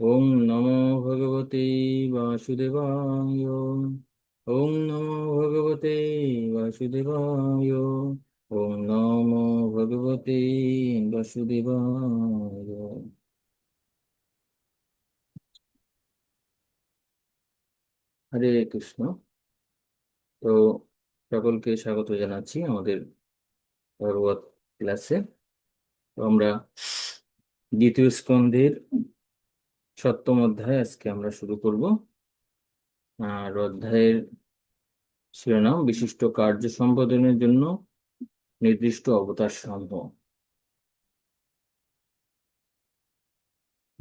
ওং নমো ভগবতে বাসুদেবায়। ওং নমো ভগবতে বাসুদেবায়। ওং নমো ভগবতে বাসুদেবায়। হরে কৃষ্ণ। তো সকলকে স্বাগত জানাচ্ছি আমাদের ভগবত ক্লাসে। তো আমরা দ্বিতীয় স্কন্ধের সপ্তম অধ্যায় আজকে আমরা শুরু করব। আর অধ্যায়ের শিরোনাম বিশিষ্ট কার্য সম্পাদনের জন্য নির্দিষ্ট অবতার সমূহ।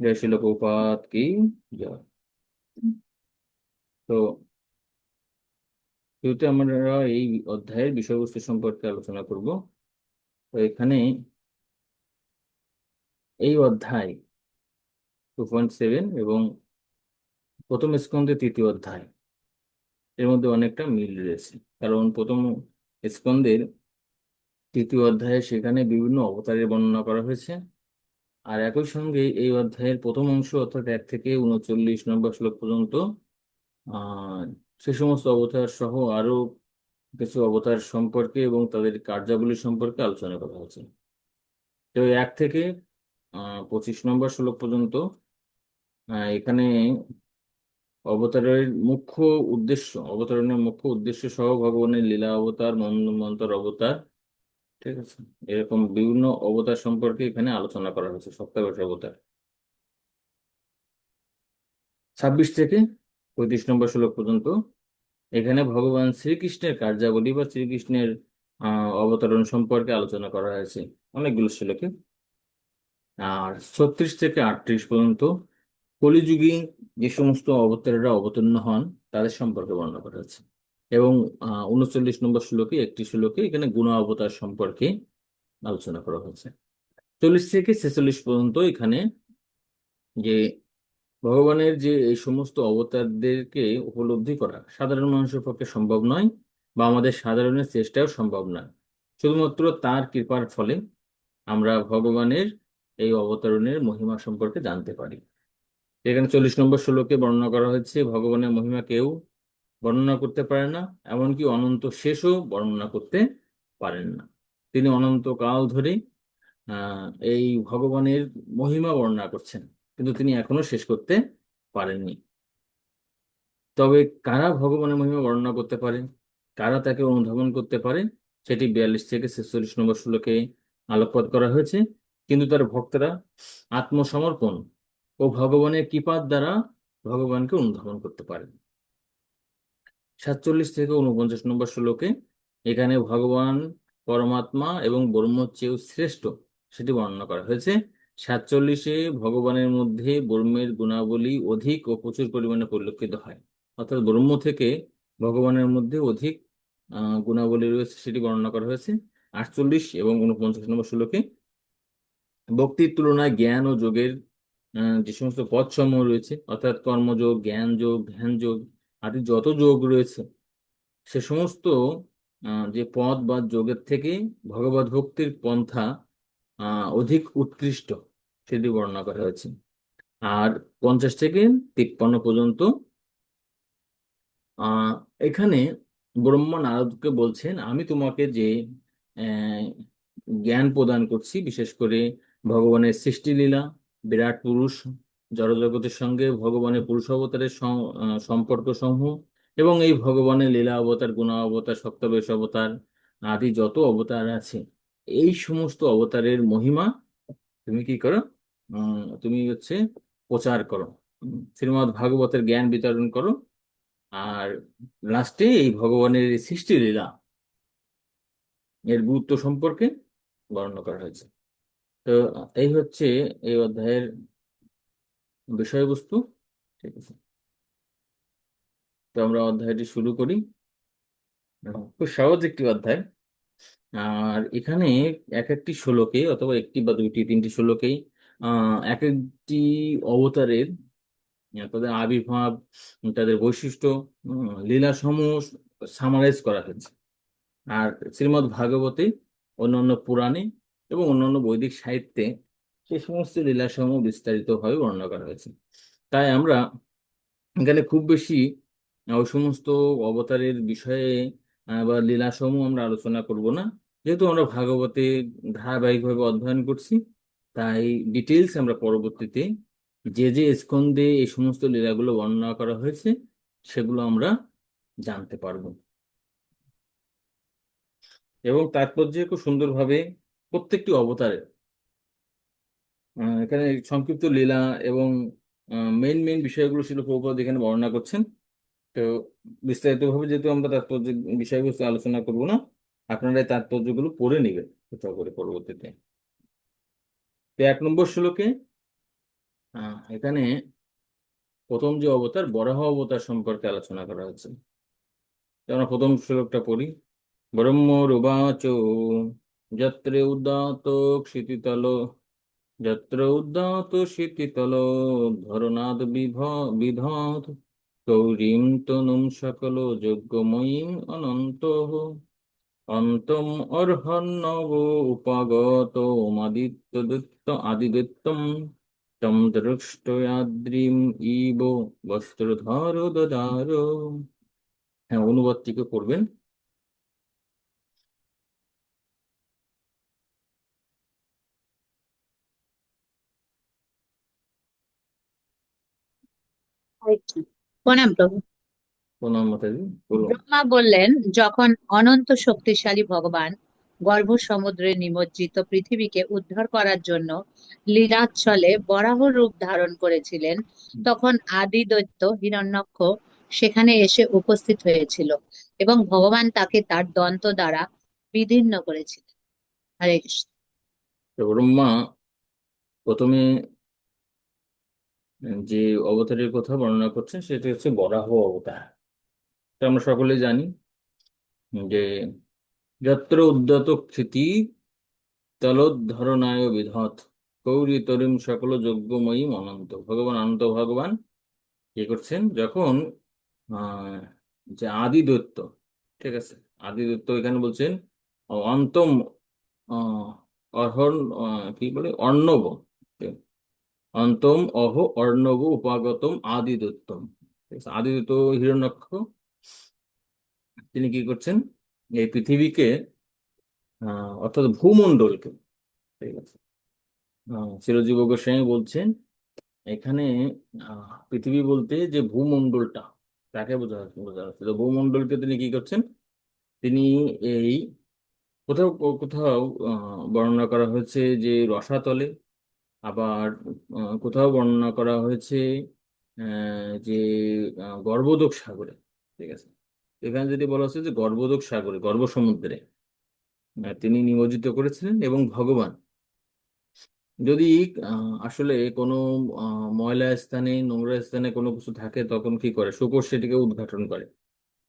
জয় শিল প্রভুপাদ কি জয়। তো শুরুতে আমরা এই অধ্যায়ের বিষয়বস্তু সম্পর্কে আলোচনা করব। তো এখানে এই অধ্যায় 2.7 এবং প্রথম স্কন্ধের তৃতীয় অধ্যায় এর মধ্যে অনেকটা মিল রয়েছে। কারণ প্রথম স্কন্ধের তৃতীয় অধ্যায়ে সেখানে বিভিন্ন অবতারের বর্ণনা করা হয়েছে। আর একই সঙ্গে এই অধ্যায়ের প্রথম অংশ অর্থাৎ 1 থেকে 39 নম্বর শ্লোক পর্যন্ত আহ সে সমস্ত অবতার সহ আরো কিছু অবতার সম্পর্কে এবং তাদের কার্যাবলী সম্পর্কে আলোচনা করা হয়েছে। তো 1 থেকে 25 নম্বর শ্লোক পর্যন্ত এখানে অবতারণের মুখ্য উদ্দেশ্য সহ ভগবানের লীলা অবতার, মন্বন্তর অবতার, ঠিক আছে, এরকম বিভিন্ন অবতার সম্পর্কে এখানে আলোচনা করা হয়েছে। সপ্তাদশ অবতার 26 থেকে 35 নম্বর শ্লোক পর্যন্ত এখানে ভগবান শ্রীকৃষ্ণের কার্যাবলী বা শ্রীকৃষ্ণের অবতরণ সম্পর্কে আলোচনা করা হয়েছে অনেকগুলো শ্লোকে। আর 36 থেকে 38 পর্যন্ত কলিযুগে যে সমস্ত অবতারেরা অবতীর্ণ হন তাদের সম্পর্কে বর্ণনা করা হয়েছে। এবং 39 নম্বর শ্লোকে একটি শ্লোকে এখানে গুণ অবতার সম্পর্কে আলোচনা করা হয়েছে। 40 থেকে 46 পর্যন্ত এখানে যে ভগবানের যে এই সমস্ত অবতারদেরকে উপলব্ধি করা সাধারণ মানুষের পক্ষে সম্ভব নয়, বা আমাদের সাধারণের চেষ্টাও সম্ভব নয়। শুধুমাত্র তার কৃপার ফলে আমরা ভগবানের এই অবতরণের মহিমা সম্পর্কে জানতে পারি। এখানে 40 নম্বর শ্লোকে বর্ণনা করা হয়েছে ভগবানের মহিমা কেউ বর্ণনা করতে পারে না, এমনকি অনন্ত শেষও বর্ণনা করতে পারেন না। তিনি অনন্তকাল ধরে এই ভগবানের মহিমা বর্ণনা করছেন, কিন্তু তিনি এখনো শেষ করতে পারেননি। তবে কারা ভগবানের মহিমা বর্ণনা করতে পারে, কারা তাকে অনুধাবন করতে পারে, সেটি 42 থেকে 46 নম্বর শ্লোকে আলোকপাত করা হয়েছে। কিন্তু তার ভক্তরা আত্মসমর্পণ ও ভগবানের কৃপার দ্বারা ভগবানকে অনুধাবন করতে পারে। 47 থেকে 49 নম্বর শ্লোকে এখানে ভগবান পরমাত্মা এবং ব্রহ্মর চেয়েও শ্রেষ্ঠ সেটি বর্ণনা করা হয়েছে। 47-এ ভগবানের মধ্যে ব্রহ্মের গুণাবলী অধিক ও প্রচুর পরিমাণে পরিলক্ষিত হয়, অর্থাৎ ব্রহ্ম থেকে ভগবানের মধ্যে অধিক গুণাবলী রয়েছে সেটি বর্ণনা করা হয়েছে। 48 এবং 49 নম্বর শ্লোকে ভক্তির তুলনায় জ্ঞান ও যোগের যে সমস্ত পথ সমূহ রয়েছে, অর্থাৎ কর্মযোগ, জ্ঞান যোগ, ধ্যান যোগ আদি যত যোগ রয়েছে সে সমস্ত যে পথ বা যোগের থেকে ভগবত ভক্তির পন্থা অধিক উৎকৃষ্ট সেটি বর্ণনা করা হয়েছে। আর 50 থেকে 53 পর্যন্ত আহ এখানে ব্রহ্মা নারদকে বলছেন, আমি তোমাকে যে আহ, জ্ঞান প্রদান করছি, বিশেষ করে ভগবানের সৃষ্টিলীলা, বিরাট পুরুষ, জড়জগতের সঙ্গে ভগবানের পুরুষ অবতারের সম্পর্ক সমূহ, এবং এই ভগবানের লীলা অবতার, গুণ অবতার, সপ্তবেশ অবতার আদি যত অবতার আছে এই সমস্ত অবতারের মহিমা তুমি কি করো, তুমি হচ্ছে প্রচার করো, শ্রীমদ্ ভাগবতের জ্ঞান বিতরণ করো। আর লাস্টে এই ভগবানের এই সৃষ্টি লীলা এর গুরুত্ব সম্পর্কে বর্ণনা করা হয়েছে। তো এই হচ্ছে এই অধ্যায়ের বিষয়বস্তু। ঠিক আছে, তো আমরা অধ্যায়টি শুরু করি। খুব সহজ একটি অধ্যায়। আর এখানে এক একটি শ্লোকে অথবা একটি বা দুইটি তিনটি শ্লোকেই এক একটি অবতারের তাদের আবির্ভাব, তাদের বৈশিষ্ট্য, লীলা সমূহ সামারাইজ করা হয়েছে। আর শ্রীমদ্ ভাগবতে, অন্যান্য পুরাণে এবং অন্যান্য বৈদিক সাহিত্যে সেই সমস্ত লীলাসমূহ বিস্তারিতভাবে বর্ণনা করা হয়েছে। তাই আমরা এখানে খুব বেশি ওই সমস্ত অবতারের বিষয়ে বা লীলাসমূহ আমরা আলোচনা করব না, যেহেতু আমরা ভাগবতে ধারাবাহিকভাবে অধ্যয়ন করছি। তাই ডিটেলস আমরা পরবর্তীতে যে যে স্কন্ধে এই সমস্ত লীলাগুলো বর্ণনা করা হয়েছে সেগুলো আমরা জানতে পারবো, এবং তাৎপর্য খুব সুন্দরভাবে প্রত্যেকটি অবতারের এখানে সংক্ষিপ্ত লীলা এবং মেইন মেইন বিষয়গুলো ছিল প্রভুপাদ এখানে বর্ণনা করছেন। তো বিস্তারিতভাবে যেহেতু আমরা তাৎপর্য বিষয়বস্তু আলোচনা করব না, আপনারা এই তাৎপর্যগুলো পড়ে নেবেন কোথাও করে পরবর্তীতে। তো 1 নম্বর শ্লোকে এখানে প্রথম যে অবতার বরাহ অবতার সম্পর্কে আলোচনা করা হচ্ছে। তো আমরা প্রথম শ্লোকটা পড়ি। ব্রহ্মরুবাচ যত্র উদাত ক্ষিতিতল যত্র উদাত ক্ষিতিতল ধরনাদ বিধৎ গৌরীম তনুম সকল যজ্ঞময়ীম অনন্ত অন্তম অর্হন্নব আদিদত্তম তম দ্রষ্টয়াদ্রিম ইব বস্ত্রধর দদার। হ্যাঁ, অনুবাদটিকে করবেন। প্রণাম প্রভু। প্রণাম মাতাজি, বলুন। ব্রহ্মা বললেন, যখন অনন্ত শক্তিশালী ভগবান গর্ভ সমুদ্রে নিমজ্জিত পৃথিবীকে উদ্ধার করার জন্য লীলাচ্ছলে বরাহ রূপ ধারণ করেছিলেন, তখন আদি দৈত্য হিরণ্যক্ষ সেখানে এসে উপস্থিত হয়েছিল এবং ভগবান তাকে তার দন্ত দ্বারা বিদীর্ণ করেছিলেন। হরে কৃষ্ণ। তো ব্রহ্মা প্রথমে যে অবতারের কথা বর্ণনা করছেন সেটা হচ্ছে বরাহ অবতার। এটা আমরা সকলেই জানি যে যত্র উদ্যত ক্ষিতি তলোদ্ধরণায় বিধৎ গৌরী তরিম সকল যজ্ঞময়ী অনন্ত। ভগবান অনন্ত ভগবান কি করছেন যখন আহ যে আদি দৈত্য, ঠিক আছে, আদি দৈত্য এখানে বলছেন অন্তম আহ অহর কি বলে অর্ণব, অন্তম অহ অর্ণব উপাগতম আদি দৈত্যম। ঠিক আছে, আদি দৈত্য হিরণ্যাক্ষ তিনি কি করছেন এই পৃথিবীকে অর্থাৎ ভূমণ্ডলকে, ঠিক আছে, চিরজীব গোস্বামী বলছেন এখানে পৃথিবী বলতে যে ভূমণ্ডলটা তাকে বোঝা যাচ্ছে। তো ভূমণ্ডলকে তিনি কি করছেন, তিনি এই কোথাও কোথাও বর্ণনা করা হয়েছে যে রসাতলে, আবার কোথাও বর্ণনা করা হয়েছে যে গর্ভোদক সাগরে। ঠিক আছে, এখানে যদি বলা হচ্ছে যে গর্ভোদক সাগরে, গর্ভ সমুদ্রে তিনি নিমজ্জিত করেছিলেন। এবং ভগবান যদি আসলে কোনো ময়লা স্থানে, নোংরা স্থানে কোনো কিছু থাকে তখন কি করে, শূকর সেটিকে উদ্ঘাটন করে।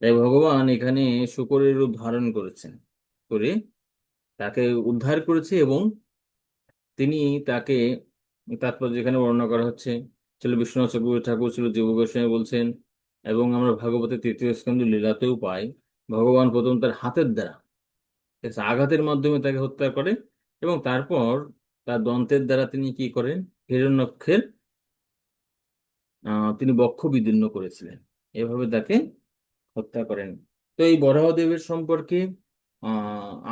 তাই ভগবান এখানে শূকরের রূপ ধারণ করেছেন, করে তাকে উদ্ধার করেছে। এবং তিনি তাকে, তারপর যেখানে বর্ণনা করা হচ্ছে ছিল বিশ্বনাথ চক্রবর্তী ঠাকুর, ছিল জীব গোস্বামী বলছেন, এবং আমরা ভাগবতের 3য় স্কন্ধ লীলাতেও পাই ভগবান প্রথম তার হাতের দ্বারা, ঠিক আছে, আঘাতের মাধ্যমে তাকে হত্যা করে, এবং তারপর তার দন্তের দ্বারা তিনি কি করেন, হিরণ্যক্ষের তিনি বক্ষ বিদীর্ণ করেছিলেন, এভাবে তাকে হত্যা করেন। তো এই বরাহদেবের সম্পর্কে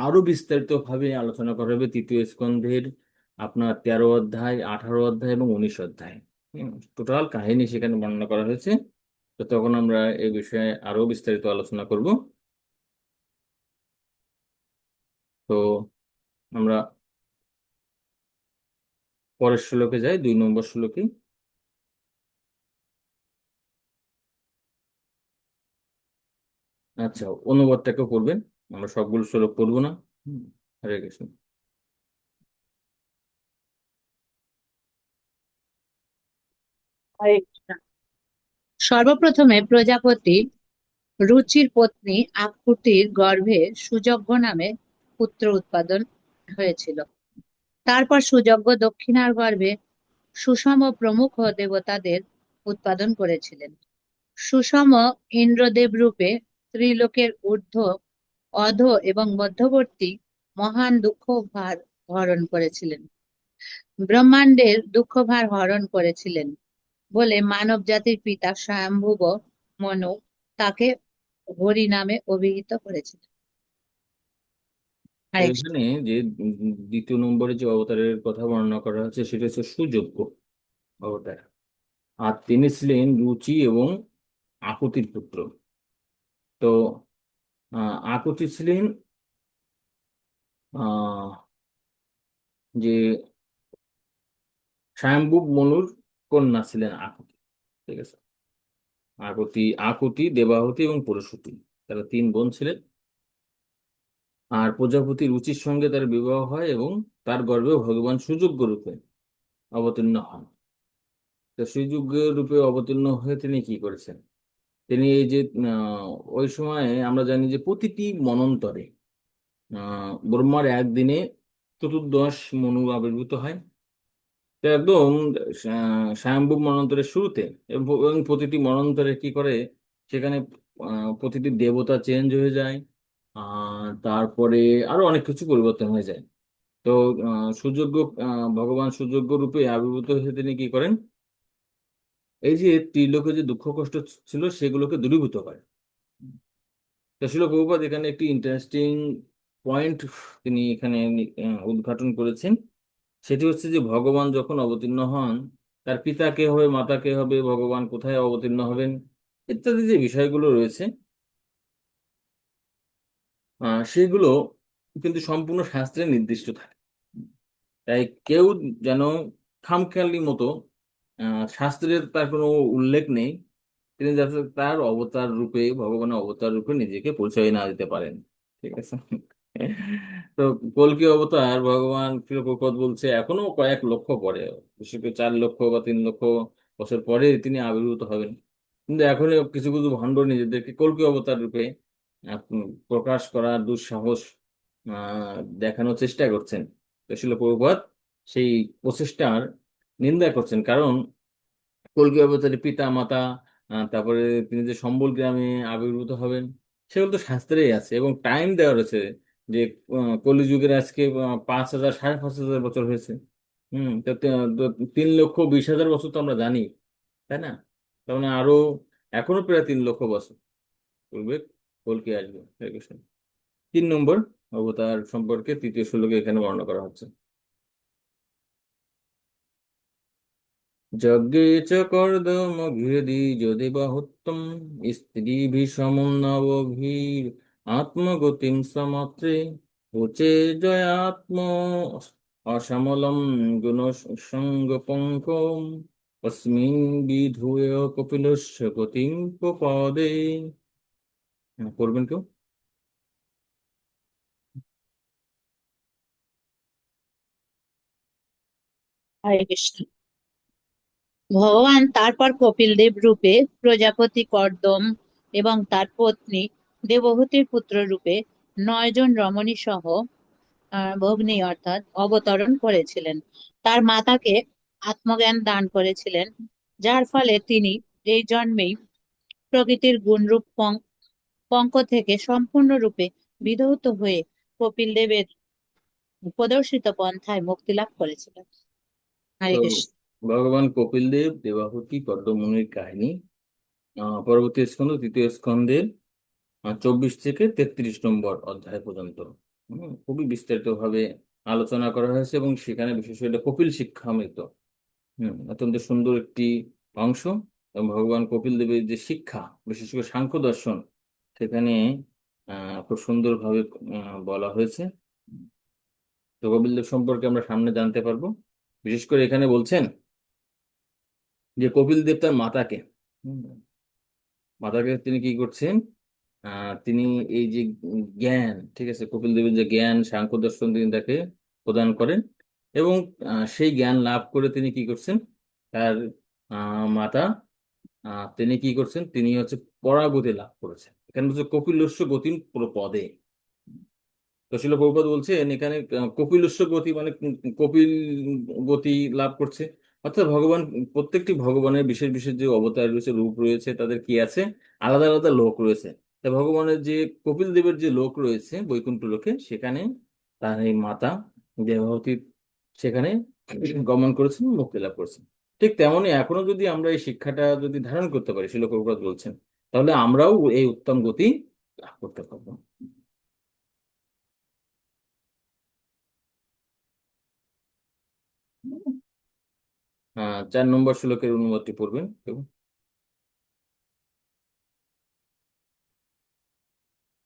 আরো বিস্তারিত ভাবে আলোচনা করা হবে 3য় স্কন্ধের আপনার 13 অধ্যায়, 18 অধ্যায় এবং 19 অধ্যায়। টোটাল কাহিনী সেখানে বর্ণনা করা হয়েছে। তো তখন আমরা এই বিষয়ে আরো বিস্তারিত আলোচনা করব। তো আমরা পরের শ্লোকে যাই, 2 নম্বর শ্লোকে। আচ্ছা, অনুবাদটাকে পড়বেন, আমরা সবগুলো শ্লোক পড়বো না। হুম, হরে কৃষ্ণ। হরে কৃষ্ণ। সর্বপ্রথমে প্রজাপতি রুচির পত্নী আকুতির গর্ভে সুযজ্ঞ নামে পুত্র উৎপাদন হয়েছিল। তারপর সুযজ্ঞ দক্ষিণার গর্ভে সুষম প্রমুখ দেবতাদের উৎপাদন করেছিলেন। সুষম ইন্দ্রদেব রূপে ত্রিলোকের ঊর্ধ্ব, অধো এবং মধ্যবর্তী মহান দুঃখ ভার হরণ করেছিলেন। ব্রহ্মাণ্ডের দুঃখভার হরণ করেছিলেন বলে মানব জাতির পিতা স্বয়ম্ভুব মনু তাকে হরি নামে অভিহিত করেছিলেন। তো হরে কৃষ্ণ। এখানে যে দ্বিতীয় নম্বরে যে অবতারের কথা বর্ণনা করা হচ্ছে সেটা হচ্ছে সুযোগ্য অবতার। আর তিনি ছিলেন রুচি এবং আকুতির পুত্র। তো আকুতি ছিলেন আহ যে স্বয়ম্ভুব মনুর কন্যা ছিলেন আকুতি। ঠিক আছে। আকুতি দেবাহুতি এবং পরশুতি, তারা তিন বোন ছিলেন। আর প্রজাপতি রুচির সঙ্গে তার বিবাহ হয় এবং তার গর্ভে ভগবান সুযোগ্য রূপে অবতীর্ণ হন। তো সুযোগ্য রূপে অবতীর্ণ হয়ে তিনি কি করেছেন? তিনি এই যে ওই সময়ে আমরা জানি যে প্রতিটি মন্বন্তরে ব্রহ্মার একদিনে চতুর্দশ মনু আবির্ভূত হয়। তো একদম স্বয়ম্ভুব মন্বন্তরের শুরুতে, এবং প্রতিটি মন্বন্তরে কি করে, সেখানে প্রতিটি দেবতা চেঞ্জ হয়ে যায়। তারপরে আরো অনেক কিছু পরিবর্তন হয়ে যায়। তো সুযোগ্য ভগবান সুযোগ্য রূপে আবির্ভূত হয়ে তিনি কি করেন, এই যে ত্রিলোকে যে দুঃখ কষ্ট ছিল সেগুলোকে দূরীভূত করে। তো শিল প্রভুপাদ এখানে একটি ইন্টারেস্টিং পয়েন্ট তিনি এখানে উদ্ঘাটন করেছেন। সেটি হচ্ছে যে ভগবান যখন অবতীর্ণ হন, তার পিতা কে হবে, মাতা কে হবে, ভগবান কোথায় অবতীর্ণ হবেন, ইত্যাদি যে বিষয়গুলো রয়েছে, সেগুলো কিন্তু সম্পূর্ণ শাস্ত্রে নির্দিষ্ট থাকে। তাই কেউ যেন খামখেয়ালি মতো শাস্ত্রের তার কোনো উল্লেখ নেই, তিনি যাতে তার অবতার রূপে, ভগবানের অবতার রূপে নিজেকে পরিচয় না দিতে পারেন। ঠিক আছে। তো কল্কি অবতার ভগবান প্রপদ বলছে এখনো কয়েক লক্ষ পরে, বিশেষ করে 4 লক্ষ বা 3 লক্ষ বছর পরে তিনি আবির্ভূত হবেন। কিন্তু এখনো কিছু কিছু ভণ্ড নিজেদেরকে কল্কি অবতার রূপে প্রকাশ করার দুঃসাহস দেখানোর চেষ্টা করছেন। তো শিল প্রভুপাদ সেই প্রচেষ্টার নিন্দা করছেন, কারণ কল্কি অবতারের পিতা মাতা, তারপরে তিনি যে সম্বল গ্রামে আবির্ভূত হবেন, সেগুলো তো শাস্ত্রেই আছে এবং টাইম দেওয়া রয়েছে যে কলিযুগের আজকে 5,000 5,500 বছর হয়েছে। তো 3,20,000 বছর তো আমরা জানি, তাই না? তার মানে আরো এখনো প্রায় 3 লক্ষ বছর পূর্বে কল্কি আসবে। হরে কৃষ্ণ। 3 নম্বর অবতার সম্পর্কে তৃতীয় শ্লোকে এখানে বর্ণনা করা হচ্ছে। যজ্ঞে চ কর্দমঘৃদি যদি বাহুত্তম স্ত্রীভিः সমম নবঘীর আত্মগতিম সমাত্রে উচে জয়াত্ম অসমলম গুণসঙ্গপঙ্কম তস্মিন বিধূয় কপিলস্য গতিম পদে। করবেন কেউ? হরে কৃষ্ণ। ভগবান তারপর কপিল দেব রূপে, প্রজাপতি কর্দম এবং তার পত্নী দেবহূতির পুত্র রূপে 9 জন রমণী সহ ভগ্নী অর্থাৎ অবতরণ করেছিলেন। তার মাতাকে আত্মজ্ঞান দান করেছিলেন, যার ফলে তিনি এই জন্মেই প্রকৃতির গুণরূপ পঙ্ক থেকে সম্পূর্ণরূপে বিধৌত হয়ে কপিল দেবের প্রদর্শিত পন্থায় মুক্তি লাভ করেছিলেন। তো হরে কৃষ্ণ। ভগবান কপিল দেব দেবাহুতি পদ্মমুনির কাহিনী পরবর্তী স্কন্ধ, তৃতীয় স্কন্ধের 24 থেকে 33 নম্বর অধ্যায় পর্যন্ত খুবই বিস্তারিত ভাবে আলোচনা করা হয়েছে, এবং সেখানে বিশেষ করে কপিল শিক্ষামৃত অত্যন্ত সুন্দর একটি অংশ। এবং ভগবান কপিল দেবের যে শিক্ষা, বিশেষ করে সাংখ্য দর্শন, সেখানে খুব সুন্দরভাবে বলা হয়েছে। তো কপিল দেব সম্পর্কে আমরা সামনে জানতে পারবো। বিশেষ করে এখানে বলছেন যে কপিল দেব তার মাতাকে, হুম, মাতাকে তিনি কি করছেন, তিনি এই যে জ্ঞান, ঠিক আছে, কপিল দেবের যে জ্ঞান সাংখ্য দর্শন তিনি তাকে প্রদান করেন। এবং সেই জ্ঞান লাভ করে তিনি কি করছেন, তার মাতা, তিনি কি করছেন, তিনি হচ্ছে পরাগতি লাভ করেছেন। এখানে হচ্ছে কপিলস্য গতিম পদে। তো শিল প্রভুপাদ বলছেন এখানে কপিলস্য গতি মানে কপিল গতি লাভ করছে, অর্থাৎ ভগবান, প্রত্যেকটি ভগবানের বিশেষ বিশেষ যে অবতার রয়েছে, রূপ রয়েছে, তাদের কি আছে, আলাদা আলাদা লোক রয়েছে। তা ভগবানের যে কপিল দেবের যে লোক রয়েছে বৈকুণ্ঠ লোকে, সেখানে তার এই মাতা দেবাহুতি সেখানে গমন করেছেন, মুক্তি লাভ করেছেন। ঠিক তেমনি এখনো যদি আমরা এই শিক্ষাটা যদি ধারণ করতে পারি, শিল প্রভুপাদ বলছেন, তাহলে আমরাও এই উত্তম গতি লাভ করতে পারবো। 4 নম্বর শ্লোকের অনুবাদটি পড়বেন কেউ?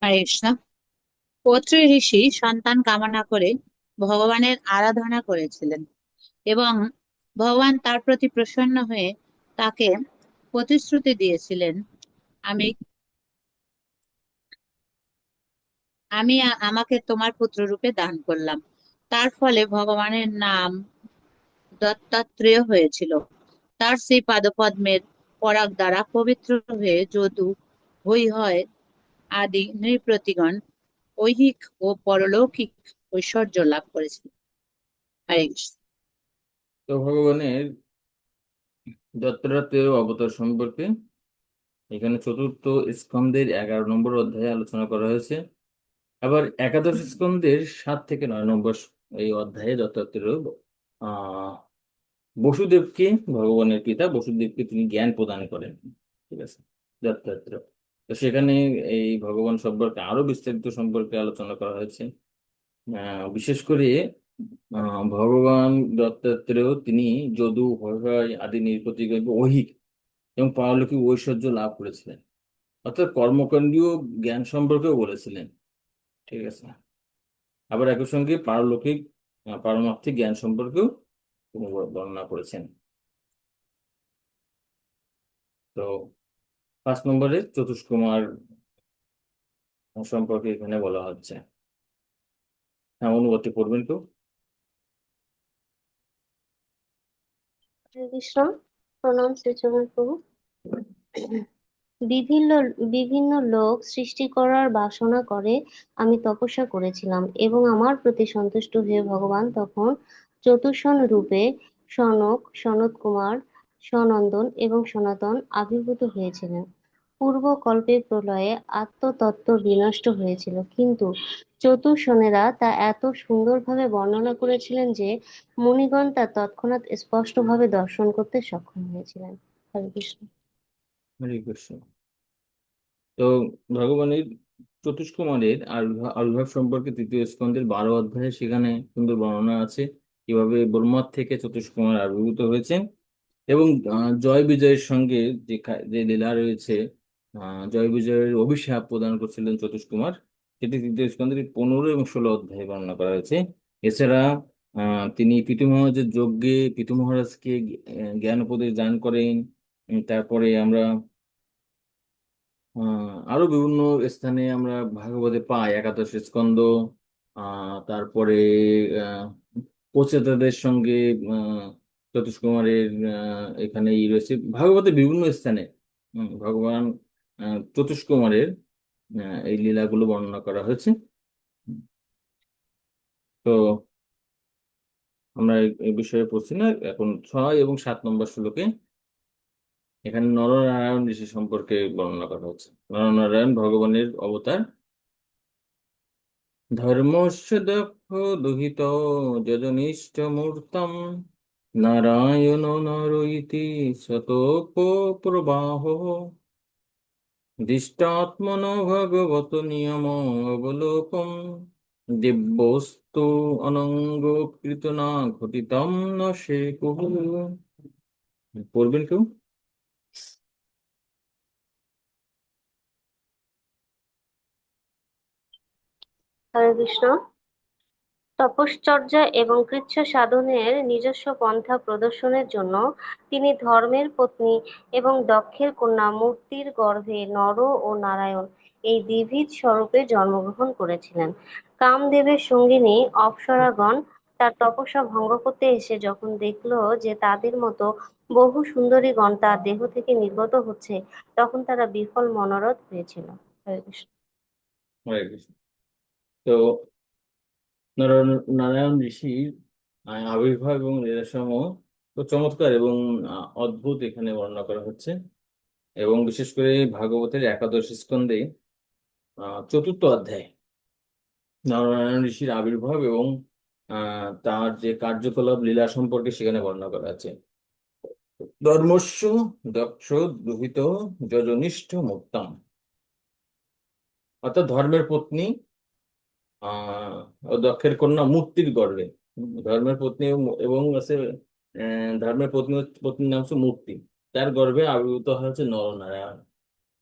হরে কৃষ্ণ। অত্রি ঋষি সন্তান কামনা করে ভগবানের আরাধনা করেছিলেন এবং ভগবান তার প্রতি প্রসন্ন হয়ে তাকে প্রতিশ্রুতি দিয়েছিলেন, আমি আমাকে তোমার পুত্র রূপে দান করলাম। তার ফলে ভগবানের নাম দত্তাত্রেয় হয়েছিল। তার সেই পাদপদ্মের পরাগ দ্বারা পবিত্র হয়ে যদু, হৈহয় আদি নৃপতিগণ ঐহিক ও পরলৌকিক ঐশ্বর্য লাভ করেছিল। হরে কৃষ্ণ। তো ভগবানের দত্তাত্রেয় অবতার সম্পর্কে এখানে চতুর্থ স্কন্দের 11 নম্বর অধ্যায়ে আলোচনা করা হয়েছে। আবার একাদশ স্কন্দের 7 থেকে 9 নম্বর এই অধ্যায়ে দত্তাত্রেয় আহ বসুদেবকে, ভগবানের পিতা বসুদেবকে তিনি জ্ঞান প্রদান করেন। ঠিক আছে, দত্তাত্রেয়। তো সেখানে এই ভগবান সম্পর্কে আরো বিস্তারিত সম্পর্কে আলোচনা করা হয়েছে। বিশেষ করে ভগবান দত্তাত্রেয় তিনি যদু, হৈহয় আদি নৃপতি ঐহিক এবং পারলৌকিক ঐশ্বর্য লাভ করেছিলেন, অর্থাৎ কর্মকাণ্ডীয় জ্ঞান সম্পর্কেও বলেছিলেন। ঠিক আছে, আবার একই সঙ্গে পারলৌকিক পারমার্থিক জ্ঞান সম্পর্কেও তিনি বর্ণনা করেছেন। তো 5 নম্বরে চতুষ্কুমার সম্পর্কে এখানে বলা হচ্ছে। হ্যাঁ, অনুবাদটি পড়বেন তো? হরে কৃষ্ণ। প্রণাম শ্রী চরণ প্রভু। বিভিন্ন বিভিন্ন লোক সৃষ্টি করার বাসনা করে আমি তপস্যা করেছিলাম এবং আমার প্রতি সন্তুষ্ট হয়ে ভগবান তখন চতুষ্ষণ রূপে সনক, সনত কুমার, সনন্দন এবং সনাতন আবির্ভূত হয়েছিলেন। পূর্বকল্পে প্রলয়ে আত্মতত্ত্ব বিনষ্ট হয়েছিল, কিন্তু চতুষ্ষণেরা তা এত সুন্দরভাবে বর্ণনা করেছিলেন যে মুনিগণ তা তৎক্ষণাৎ স্পষ্টভাবে দর্শন করতে সক্ষম হয়েছিলেন। হরে কৃষ্ণ। হরে কৃষ্ণ। তো ভগবানের চতুষ্কুমারের আবির্ভাব সম্পর্কে তৃতীয় স্কন্ধের 12 অধ্যায়ে সেখানে সুন্দর বর্ণনা আছে, কিভাবে ব্রহ্মার থেকে চতুষ্কুমার আবির্ভূত হয়েছেন। এবং জয় বিজয়ের সঙ্গে যে লীলা রয়েছে, জয় বিজয়ের অভিশাপ প্রদান করছিলেন চতুষ্কুমার, সেটি তৃতীয় স্কন্ধের 15 এবং 16 অধ্যায়ে বর্ণনা করা হয়েছে। এছাড়া তিনি পিতামহারাজের যজ্ঞে পিতামহারাজকে জ্ঞান উপদেশ দান করেন। তারপরে আমরা আরো বিভিন্ন স্থানে আমরা ভাগবতে পাই একাদশ স্কন্ধ। তারপরে আহ পচেতাদের সঙ্গে আহ চতুষ্কুমারের এখানে রয়েছে ভাগবতের বিভিন্ন স্থানে। ভগবান চতুষ্কুমারের এই লীলাগুলো বর্ণনা করা হয়েছে। তো আমরা এই বিষয়ে পড়ছি না এখন। 6 এবং 7 নম্বর শ্লোকে এখানে নরনারায়ণ ঋষি সম্পর্কে বর্ণনা করা হচ্ছে। নরনারায়ণ ভগবানের অবতার। ধর্মস্য দক্ষ দুহিত যজনিষ্ঠমূর্তম নারায়ণ নর ইতি শতকোপ্রবাহ দৃষ্টাত্মনো ভগবত নিয়ম অবলোকম দিব্যস্তু অনঙ্গ কীর্তনা ঘটিতম ন সে কুহু। পড়বেন কেউ? হরে কৃষ্ণ। তপশ্চর্যা এবং কৃচ্ছ সাধনের নিজস্ব পন্থা প্রদর্শনের জন্য তিনি ধর্মের পত্নী এবং দক্ষের কন্যা মূর্তির গর্ভে নর ও নারায়ণ এই দ্বিবিধ স্বরূপে জন্মগ্রহণ করেছিলেন। কামদেবের সঙ্গিনী অপ্সরাগণ তার তপস্যা ভঙ্গ করতে এসে যখন দেখলো যে তাদের মতো বহু সুন্দরীগণ তার দেহ থেকে নির্গত হচ্ছে, তখন তারা বিফল মনোরথ হয়েছিল। হরে কৃষ্ণ। হরে কৃষ্ণ। তো নারায়ণ ঋষির আবির্ভাব এবং লীলাসমূহ তো চমৎকার এবং অদ্ভুত এখানে বর্ণনা করা হচ্ছে। এবং বিশেষ করে ভাগবতের একাদশ স্কন্ধে 4র্থ অধ্যায় নারায়ণ ঋষির আবির্ভাব এবং তার যে কার্যকলাপ লীলা সম্পর্কে সেখানে বর্ণনা করা আছে। ধর্মস্য দক্ষ দুহিত যজনিষ্ঠ মুক্তাম, অর্থাৎ ধর্মের পত্নী ও দক্ষের কন্যা মূর্তির গর্ভে। ধর্মের পত্নী এবং আছে ধর্মের পত্নীর নাম হচ্ছে মূর্তি, তার গর্ভে আবির্ভূত হয়েছে নরনারায়ণ।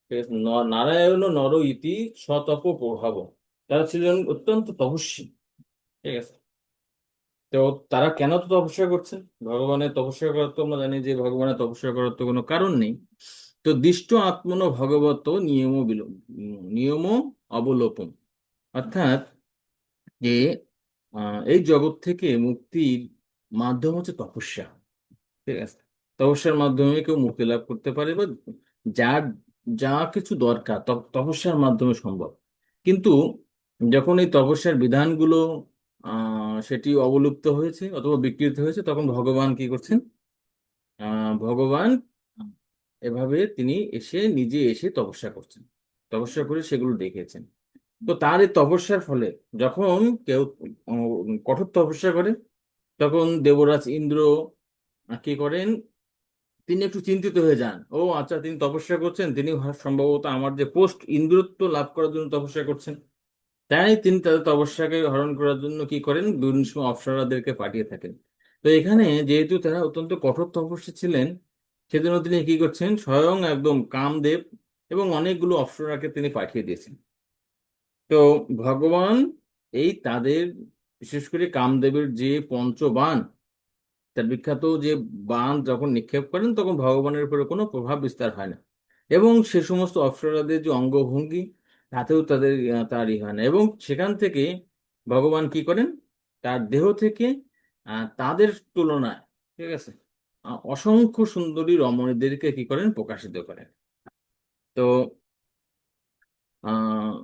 ঠিক আছে, নারায়ণ ও নর ইতি শতপ প্রভাব, তারা ছিলেন অত্যন্ত তপস্বী। ঠিক আছে, তো তারা কেন তো তপস্যা করছে? ভগবানের তপস্যা করার তো আমরা জানি যে ভগবানের তপস্যা করার তো কোনো কারণ নেই। তো দিষ্ট আত্মনো ভগবত নিয়ম অবলোপন, অর্থাৎ যে এই জগৎ থেকে মুক্তির মাধ্যম হচ্ছে তপস্যা। ঠিক আছে, তপস্যার মাধ্যমে কেউ মুক্তি লাভ করতে পারে, বা যার যা কিছু দরকার তপস্যার মাধ্যমে সম্ভব। কিন্তু যখন এই তপস্যার বিধানগুলো সেটি অবলুপ্ত হয়েছে অথবা বিকৃত হয়েছে, তখন ভগবান কি করছেন? ভগবান এভাবে তিনি নিজে এসে তপস্যা করছেন, তপস্যা করে সেগুলো দেখেছেন। তো তার এই তপস্যার ফলে যখন কেউ কঠোর তপস্যা করে, তখন দেবরাজ ইন্দ্র কি করেন? তিনি একটু চিন্তিত হয়ে যান। ও আচ্ছা, তিনি তপস্যা করছেন, তিনি সম্ভবত আমার যে পোস্ট ইন্দ্রত্ব লাভ করার জন্য তপস্যা করছেন। তাই তিনি তাদের তপস্যাকে হরণ করার জন্য কি করেন? বিভিন্ন সময় অপ্সরাদেরকে পাঠিয়ে থাকেন। তো এখানে যেহেতু তারা অত্যন্ত কঠোর তপস্যা ছিলেন, সেজন্য তিনি কি করছেন? স্বয়ং একদম কামদেব এবং অনেকগুলো অপ্সরাকে তিনি পাঠিয়ে দিয়েছেন। তো ভগবান এই তাদের, বিশেষ করে কামদেবের যে পঞ্চবাণ, তার বিখ্যাত যে বাণ যখন নিক্ষেপ করেন, তখন ভগবানের উপরে কোনো প্রভাব বিস্তার হয় না। এবং সে সমস্ত অপ্সরাদের যে অঙ্গভঙ্গি, তাতেও তাদের তারই হয় না। এবং সেখান থেকে ভগবান কি করেন? তার দেহ থেকে তাদের তুলনায়, ঠিক আছে, অসংখ্য সুন্দরী রমণীদেরকে কি করেন? প্রকাশিত করেন। তো আহ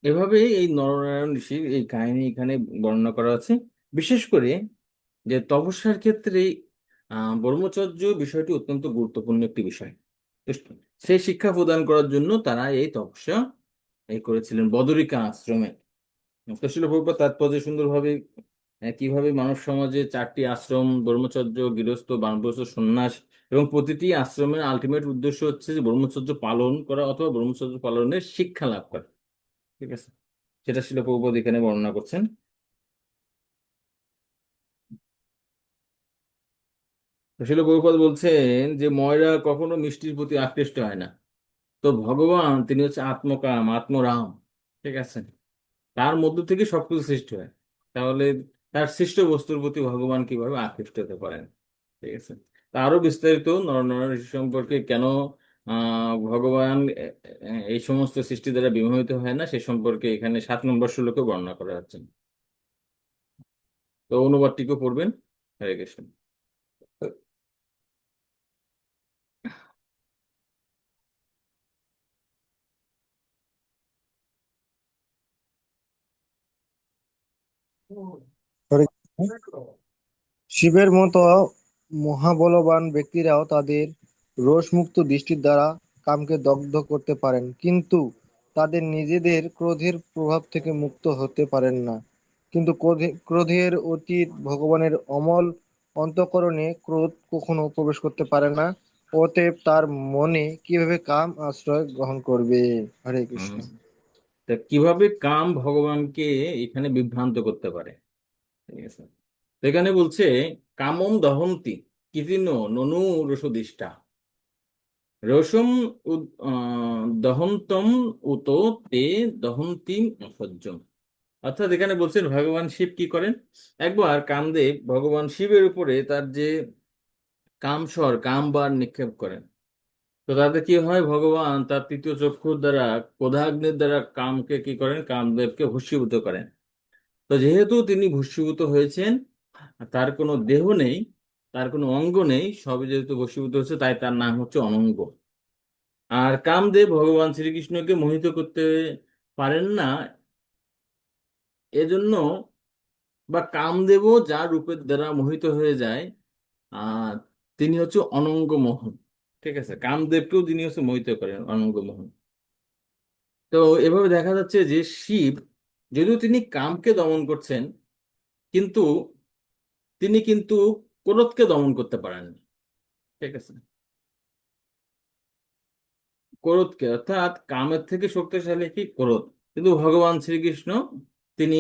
এভাবে এই নরনারায়ণ ঋষির এই কাহিনী এখানে বর্ণনা করা আছে। বিশেষ করে যে তপস্যার ক্ষেত্রে ব্রহ্মচর্য বিষয়টি অত্যন্ত গুরুত্বপূর্ণ একটি বিষয়। তো সেই শিক্ষা প্রদান করার জন্য তারা এই তপস্যা করেছিলেন বদরিকা আশ্রমে। তো শিল প্রভুপাদ তাৎপর্য সুন্দরভাবে কিভাবে মানব সমাজে চারটি আশ্রম, ব্রহ্মচর্য, গৃহস্থ, বানপ্রস্থ, সন্ন্যাস, এবং প্রতিটি আশ্রমের আলটিমেট উদ্দেশ্য হচ্ছে যে ব্রহ্মচর্য পালন করা অথবা ব্রহ্মচর্য পালনের শিক্ষা লাভ করা। ঠিক আছে, সেটা শিল প্রভুপাদ এখানে বর্ণনা করছেন। শিল প্রভুপাদ বলছেন যে ময়রা কখনো মিষ্টির প্রতি আকৃষ্ট হয় না। তো ভগবান তিনি হচ্ছে আত্মকাম, আত্মরাম। ঠিক আছে, তার মধ্য থেকে সবকিছু সৃষ্টি হয়। তাহলে তার সৃষ্ট বস্তুর প্রতি ভগবান কিভাবে আকৃষ্ট হতে পারেন? ঠিক আছে, তা আরো বিস্তারিত নরনারায়ণ ঋষি সম্পর্কে কেন ভগবান এই সমস্ত সৃষ্টি দ্বারা বিমোহিত হয় না, সে সম্পর্কে এখানে 7 নম্বর শ্লোকে বর্ণনা করা হচ্ছে। তো অনুবাদটিকে পড়বেন। হরে কৃষ্ণ। হরে কৃষ্ণ। শিবের মতো মহাবলবান ব্যক্তিরাও তাদের রোষমুক্ত দৃষ্টির দ্বারা কামকে দগ্ধ করতে পারেন, কিন্তু তাদের নিজেদের ক্রোধের প্রভাব থেকে মুক্ত হতে পারেন না। কিন্তু ক্রোধের অতীত ভগবানের অমল অন্তঃকরণে ক্রোধ কখনো প্রবেশ করতে পারে না। অতএব তার মনে কিভাবে কাম আশ্রয় গ্রহণ করবে? হরে কৃষ্ণ। উম, তা কিভাবে কাম ভগবানকে এখানে বিভ্রান্ত করতে পারে? ঠিক আছে, তো এখানে বলছে কামম দহন্তি কিতিন ননু রসদিষ্টা রসম দহন্তম উত তে দহন্তিম অসহ্যম। অর্থাৎ এখানে বলছেন ভগবান শিব কি করেন? একবার কামদেব ভগবান শিবের উপরে তার যে কামস্বর কামবার নিক্ষেপ করেন। তো তাতে কি হয়? ভগবান তার তৃতীয় চক্ষুর দ্বারা, ক্রোধাগ্নির দ্বারা কামকে কি করেন? কামদেবকে ভস্মীভূত করেন। তো যেহেতু তিনি ভস্মীভূত হয়েছেন, তার কোনো দেহ নেই, তার কোনো অঙ্গ নেই, সবই যেহেতু ভস্মীভূত হচ্ছে, তাই তার নাম হচ্ছে অনঙ্গ। আর কামদেব ভগবান শ্রীকৃষ্ণকে মোহিত করতে পারেন না, এজন্য, বা কামদেবও যার রূপের দ্বারা মোহিত হয়ে যায়, আহ তিনি হচ্ছে অনঙ্গ মোহন। ঠিক আছে, কামদেবকেও যিনি হচ্ছে মোহিত করেন অনঙ্গ মোহন। তো এভাবে দেখা যাচ্ছে যে শিব, যদিও তিনি কামকে দমন করছেন, কিন্তু তিনি কিন্তু ক্রোধকে দমন করতে পারেননি। ঠিক আছে, ক্রোধকে, অর্থাৎ কামের থেকে শক্তিশালী কি ক্রোধ। কিন্তু ভগবান শ্রীকৃষ্ণ তিনি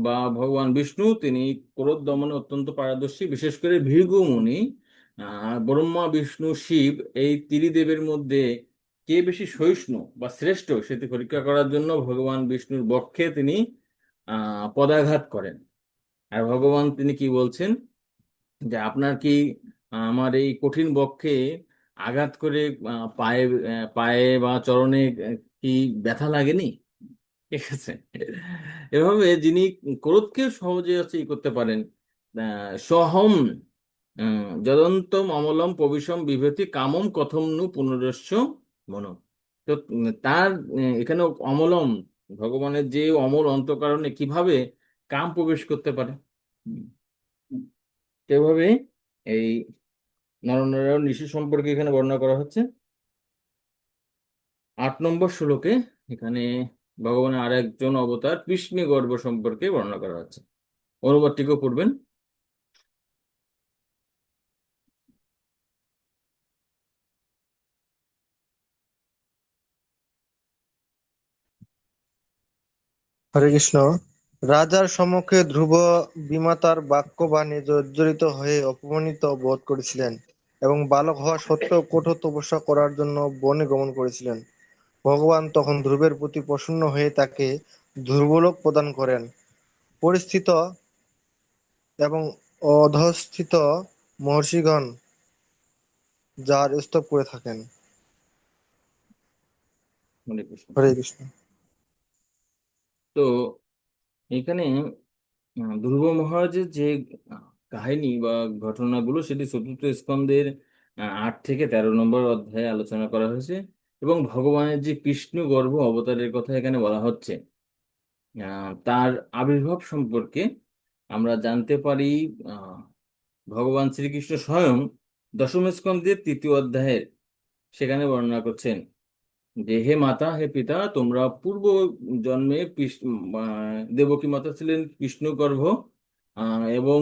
বা ভগবান বিষ্ণু তিনি ক্রোধ দমনে অত্যন্ত পারদর্শী। বিশেষ করে ভৃগু মুনি, ব্রহ্মা বিষ্ণু শিব, এই ত্রিদেবের মধ্যে কে বেশি সহিষ্ণু বা শ্রেষ্ঠ সেটি পরীক্ষা করার জন্য ভগবান বিষ্ণুর বক্ষে তিনি পদাঘাত করেন। আর ভগবান তিনি কি বলছেন, যে আপনার কি আমার এই কঠিন বক্ষে আঘাত করে পায়ে পায়ে বা চরণে কি ব্যথা লাগেনি? ঠিক আছে, এভাবে যিনি ক্রোধকে সহজে হচ্ছে ই করতে পারেন। সহম যদন্তম অমলম প্রবিশম বিভূতি কামম কথম নু পুনরস্য মন। তো তার এখানে অমলম, ভগবানের যে অমল অন্তঃকরণে কিভাবে কাম প্রবেশ করতে পারে, সেভাবে এই নরনারায়ণ ঋষি সম্পর্কে এখানে বর্ণনা করা হচ্ছে। 8 নম্বর শ্লোকে এখানে ভগবানের আর একজন অবতার কৃষ্ণ গর্ভ সম্পর্কে বর্ণনা করা হচ্ছে। অনুবাদটিকেও পড়বেন। হরে কৃষ্ণ। রাজার সম্মুখে ধ্রুব বিমাতার বাক্যবাণে জর্জরিত হয়ে অপমানিত বোধ করেছিলেন এবং বালক হওয়া সত্ত্বেও কঠোর তপস্যা করার জন্য বনে গমন করেছিলেন। ভগবান তখন ধ্রুবের প্রতি প্রসন্ন হয়ে তাকে ধ্রুবলোক প্রদান করেন। পরিস্থিত এবং অধঃস্থিত মহর্ষিগণ যার স্তব করে থাকেন। হরে কৃষ্ণ। হরে কৃষ্ণ। তো এখানে ধ্রুব মহারাজের যে কাহিনী বা ঘটনাগুলো সেটি চতুর্থ স্কন্দের 8 থেকে 13 নম্বর অধ্যায়ে আলোচনা করা হয়েছে। এবং ভগবানের যে কৃষ্ণ গর্ভ অবতারের কথা এখানে বলা হচ্ছে, তার আবির্ভাব সম্পর্কে আমরা জানতে পারি। আহ, ভগবান শ্রীকৃষ্ণ স্বয়ং দশম স্কন্দের 3য় অধ্যায়ের সেখানে বর্ণনা করছেন যে হে মাতা, হে পিতা, তোমরা পূর্ব জন্মে দেবকী মাতা ছিলেন কৃষ্ণগর্ভ, এবং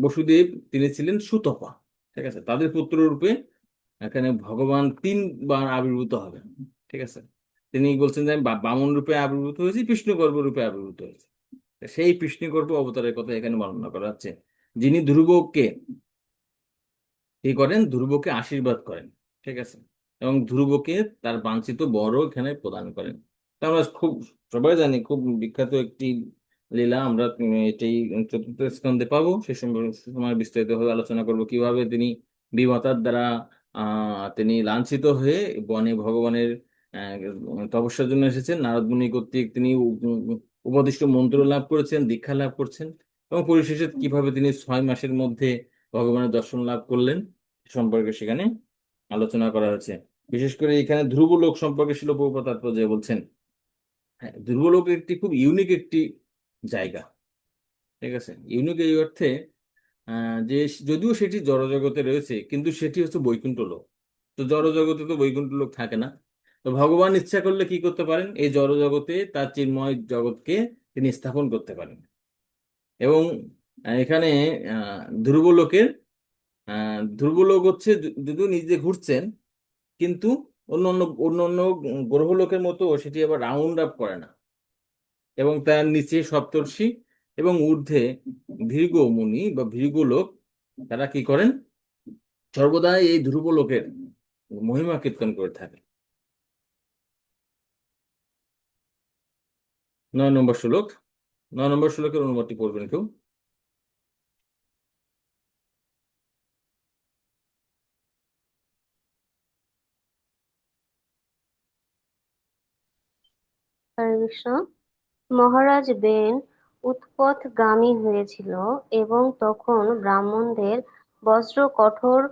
বসুদেব তিনি ছিলেন সুতপা। ঠিক আছে, তাদের পুত্র রূপে এখানে ভগবান 3বার আবির্ভূত হবেন। ঠিক আছে, তিনি বলছেন যে আমি বামন রূপে আবির্ভূত হয়েছি, কৃষ্ণগর্ভ রূপে আবির্ভূত হয়েছি। সেই কৃষ্ণগর্ভ অবতারের কথা এখানে বর্ণনা করা হচ্ছে, যিনি ধ্রুবকে কি করেন, ধ্রুবকে আশীর্বাদ করেন। ঠিক আছে, এবং ধ্রুবকে তার বাঞ্ছিত বর এখানে প্রদান করেন। তা আমরা খুব সবাই জানি, খুব বিখ্যাত একটি লীলা আমরা এটি চতুর্থ স্কন্ধে পাবো। সে সম্পর্কে সময় বিস্তারিতভাবে আলোচনা করব, কিভাবে তিনি বিমাতার দ্বারা তিনি লাঞ্ছিত হয়ে বনে ভগবানের তপস্যার জন্য এসেছেন। নারদ মুনি কর্তৃক তিনি উপদিষ্ট মন্ত্র লাভ করেছেন, দীক্ষা লাভ করছেন, এবং পরিশেষে কিভাবে তিনি 6 মাসের মধ্যে ভগবানের দর্শন লাভ করলেন সম্পর্কে সেখানে আলোচনা করা হয়েছে। বিশেষ করে এখানে ধ্রুবলোক সম্পর্কে শিল প্রভুপাদ তাৎপর্য বলছেন। হ্যাঁ, ধ্রুবলোক একটি খুব ইউনিক একটি জায়গা। ঠিক আছে, ইউনিক এই অর্থে যে যদিও সেটি জড়জগতে রয়েছে, কিন্তু সেটি হচ্ছে বৈকুণ্ঠ লোক। তো জড়জগতে তো বৈকুণ্ঠ লোক থাকে না। তো ভগবান ইচ্ছা করলে কি করতে পারেন, এই জড়জগতে তার চিন্ময় জগৎকে তিনি স্থাপন করতে পারেন। এবং এখানে ধ্রুবলোকের ধ্রুবলোক হচ্ছে যদিও নিজে ঘুরছেন, কিন্তু অন্য অন্য অন্য অন্য গ্রহলোকের মতো সেটি আবার রাউন্ড আপ করে না। এবং তার নিচে সপ্তর্ষি এবং ঊর্ধ্বে ভৃগু মুনি বা ভৃগুলোক, তারা কি করেন, সর্বদা এই ধ্রুবলোকের মহিমা কীর্তন করে থাকে। 9 নম্বর শ্লোক, 9 নম্বর শ্লোকের অনুবাদটি পড়বেন কেউ? হরে কৃষ্ণ। মহারাজ বেন উৎপথগামী হয়েছিল এবং তখন ব্রাহ্মণদের বজ্র কঠোর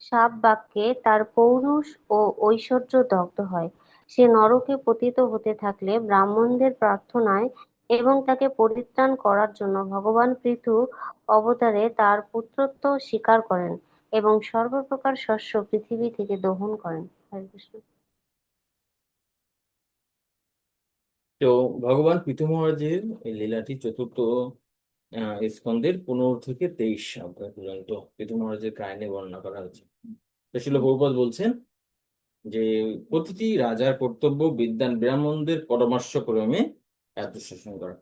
শাপবাক্যে তার পৌরুষ ও ঐশ্বর্য দগ্ধ হয়। সে নরকে পতিত হতে থাকলে ব্রাহ্মণদের প্রার্থনায় এবং তাকে পরিত্রাণ করার জন্য ভগবান পৃথু অবতারে তার পুত্রত্ব স্বীকার করেন এবং সর্বপ্রকার শস্য পৃথিবী থেকে দহন করেন। হরে কৃষ্ণ। তো ভগবান পৃথু মহারাজের এই লীলাটি চতুর্থ স্কন্ধের 15 থেকে 23 অধ্যায় পর্যন্ত পৃথু মহারাজের কাহিনী বর্ণনা করা হয়েছে। তো শিল প্রভুপাদ বলছেন যে প্রতিটি রাজার কর্তব্য বিদ্বান ব্রাহ্মণদের পরামর্শক্রমে এত শাসন করা।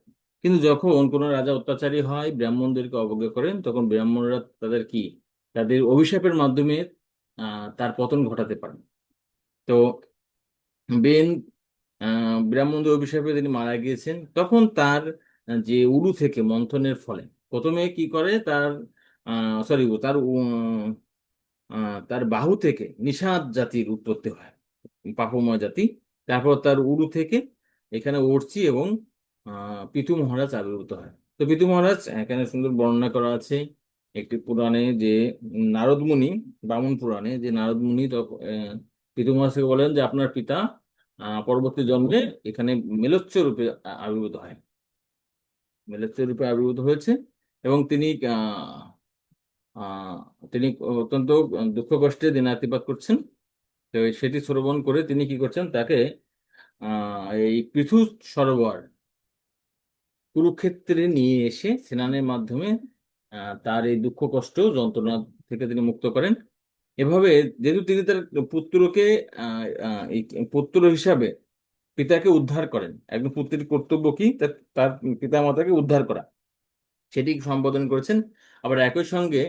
কিন্তু যখন কোনো রাজা অত্যাচারী হয়, ব্রাহ্মণদেরকে অবজ্ঞা করেন, তখন ব্রাহ্মণরা তাদের অভিশাপের মাধ্যমে তার পতন ঘটাতে পারেন। তো বেন ব্রাহ্মণদের অভিশাপে তিনি মারা গিয়েছেন। তখন তার যে উরু থেকে মন্থনের ফলে প্রথমে কি করে, তার সরি তার তার বাহু থেকে নিষাদ জাতির উৎপত্তি হয়, পাপময় জাতি। তারপর তার উরু থেকে এখানে অর্চি এবং পিতু মহারাজ আবির্ভূত হয়। তো পিতু মহারাজ এখানে সুন্দর বর্ণনা করা আছে একটি পুরাণে, যে নারদ মুনি, বামন পুরাণে, যে নারদ মুনি তখন পিতু মহারাজকে বলেন যে আপনার পিতা পরবর্তী জন্মে এখানে মেলোচ্চ রূপে আবির্ভূত হয়, মেলোচ্চ রূপে আবির্ভূত হয়েছে। এবং আহ, তিনি অত্যন্ত দুঃখ কষ্টে দিনাতিপাত করছেন। তো সেটি শ্রবণ করে তিনি কি করছেন, তাকে এই পৃথু সরোবর কুরুক্ষেত্রে নিয়ে এসে স্নানের মাধ্যমে তার এই দুঃখ কষ্ট যন্ত্রণা থেকে তিনি মুক্ত করেন। এভাবে যেহেতু তিনি তার পুত্রকে এই পুত্র হিসাবে পিতাকে উদ্ধার করেন, একজন পুত্রের কর্তব্য কি, তার পিতা মাতাকে উদ্ধার করা, সেটি সম্বোধন করেছেন। আবার একই সঙ্গে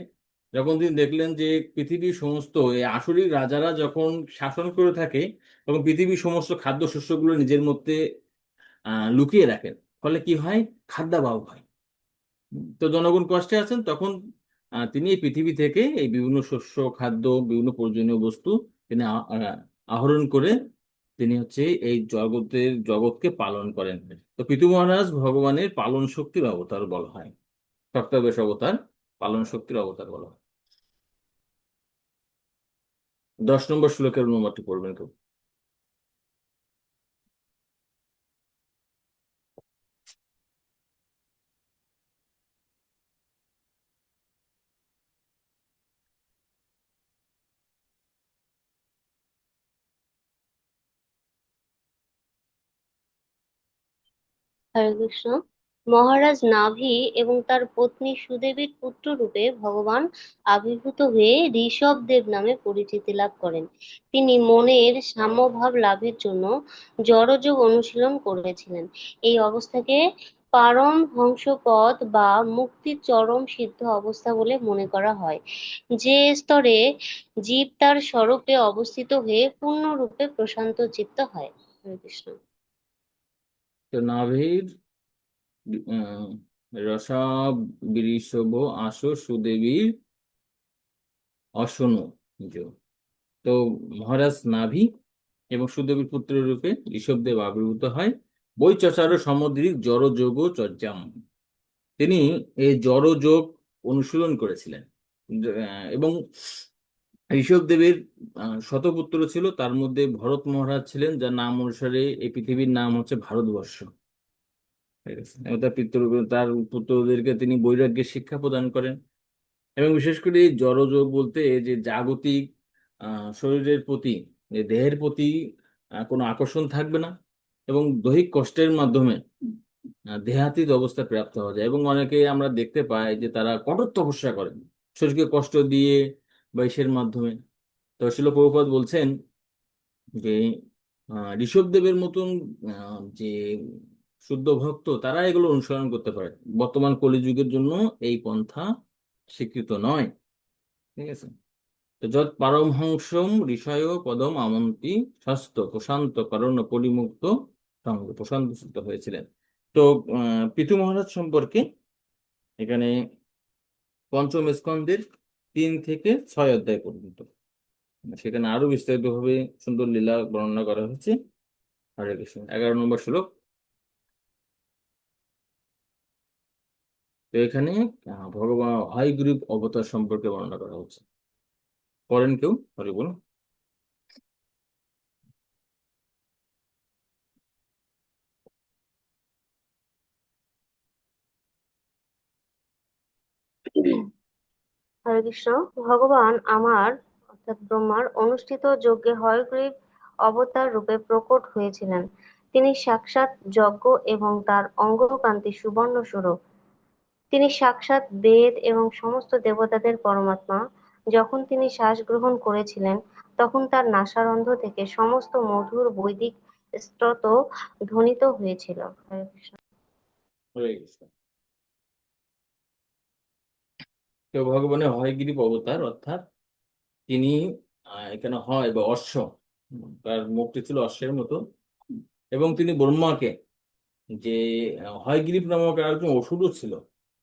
যখন তিনি দেখলেন যে পৃথিবীর সমস্ত এই আসুরিক রাজারা যখন শাসন করে থাকে, তখন পৃথিবীর সমস্ত খাদ্যশস্যগুলো নিজের মধ্যে লুকিয়ে রাখেন, ফলে কি হয়, খাদ্যাভাব হয়। তো জনগণ কষ্টে আছেন, তখন তিনি এই পৃথিবী থেকে এই বিভিন্ন শস্য, খাদ্য, বিভিন্ন প্রয়োজনীয় বস্তু তিনি আহরণ করে তিনি এই জগৎকে পালন করেন। তো পিতু মহারাজ ভগবানের পালন শক্তির অবতার বলা হয়, সপ্তাদশ অবতার, পালন শক্তির অবতার বলা হয়। 10 নম্বর শ্লোকের অনুবাদটি পড়বেন কেউ? হরে কৃষ্ণ। মহারাজ নাভি এবং তার পত্নী সুদেবীর পুত্র রূপে ভগবান আবির্ভূত হয়ে ঋষভ দেব নামে পরিচিতি লাভ করেন। তিনি মনের সাম্যভাব লাভের জন্য জড়যোগ অনুশীলন করেছিলেন। এই অবস্থাকে পারমহংসপদ বা মুক্তির চরম সিদ্ধ অবস্থা বলে মনে করা হয়, যে স্তরে জীব তার স্বরূপে অবস্থিত হয়ে পূর্ণরূপে প্রশান্ত চিত্ত হয়। হরে কৃষ্ণ। তো নাভির রসাব বৃষভ আশু সুদেবীর অশনু যো। তো মহারাজ নাভি এবং সুদেবীর পুত্র রূপে ঋষভদেব আবির্ভূত হয়। বৈচচার সামুদ্রিক জড়যোগ চর্যাম, তিনি এই জড়যোগ অনুশীলন করেছিলেন। এবং ঋষভদেবের শতপুত্র ছিল, তার মধ্যে ভরত মহারাজ ছিলেন, যার নাম অনুসারে এই পৃথিবীর নাম হচ্ছে ভারতবর্ষ। ঠিক আছে, এবং তার পুত্রদেরকে তিনি বৈরাগ্যের শিক্ষা প্রদান করেন। এবং বিশেষ করে এই জড়যোগ বলতে যে জাগতিক শরীরের প্রতি, যে দেহের প্রতি কোনো আকর্ষণ থাকবে না, এবং দৈহিক কষ্টের মাধ্যমে দেহাতীত অবস্থা প্রাপ্ত হওয়া যায়। এবং অনেকে আমরা দেখতে পাই যে তারা কঠোর তপস্যা করেন শরীরকে কষ্ট দিয়ে বা ইসের মাধ্যমে। তো শিল প্রভুপাদ বলছেন যে ঋষভদেবের মতন যে শুদ্ধ ভক্ত, তারা এগুলো অনুসরণ করতে পারে। বর্তমান কলিযুগের জন্য এই পন্থা স্বীকৃত নয়। ঠিক আছে। তো যৎ পারমহংসম ঋষয় পদম আমন্তি স্বাস্থ্য প্রশান্ত কারণ পরিমুক্ত সঙ্গ, প্রশান্ত চিত্ত হয়েছিলেন। তো পিতু মহারাজ সম্পর্কে এখানে পঞ্চম স্কন্ধের 3 থেকে 6 অধ্যায় পর্যন্ত সেখানে আরো বিস্তারিতভাবে সুন্দর লীলা বর্ণনা করা হয়েছে। হরে কৃষ্ণ। 11 নম্বর শ্লোক। তো এখানে ভগবান হয়গ্রীব অবতার সম্পর্কে বর্ণনা করা হচ্ছে। পড়েন কেউ? হরে বলুন। হরে কৃষ্ণ। ভগবান আমার অর্থাৎ ব্রহ্মার অনুষ্ঠিত যজ্ঞে হয়গ্রীব অবতার রূপে প্রকট হয়েছিলেন। তিনি সাক্ষাৎ যজ্ঞ এবং তার অঙ্গকান্তি সুবর্ণ স্বরূপ। তিনি সাক্ষাৎ বেদ এবং সমস্ত দেবতাদের পরমাত্মা। যখন তিনি শ্বাস গ্রহণ করেছিলেন, তখন তার নাসারন্ধ্র থেকে সমস্ত মধুর বৈদিক স্তোত্র ধ্বনিত হয়েছিল। হরে কৃষ্ণ। হয়ে গেছে। তো ভগবানের হয়গ্রীব অবতার, অর্থাৎ তিনি এখানে হয় বা অশ্ব, তার মুখটি ছিল অশ্বের মতো, এবং তিনি ব্রহ্মাকে, যে হয়গ্রীব নামক আর একজন অসুরও ছিল,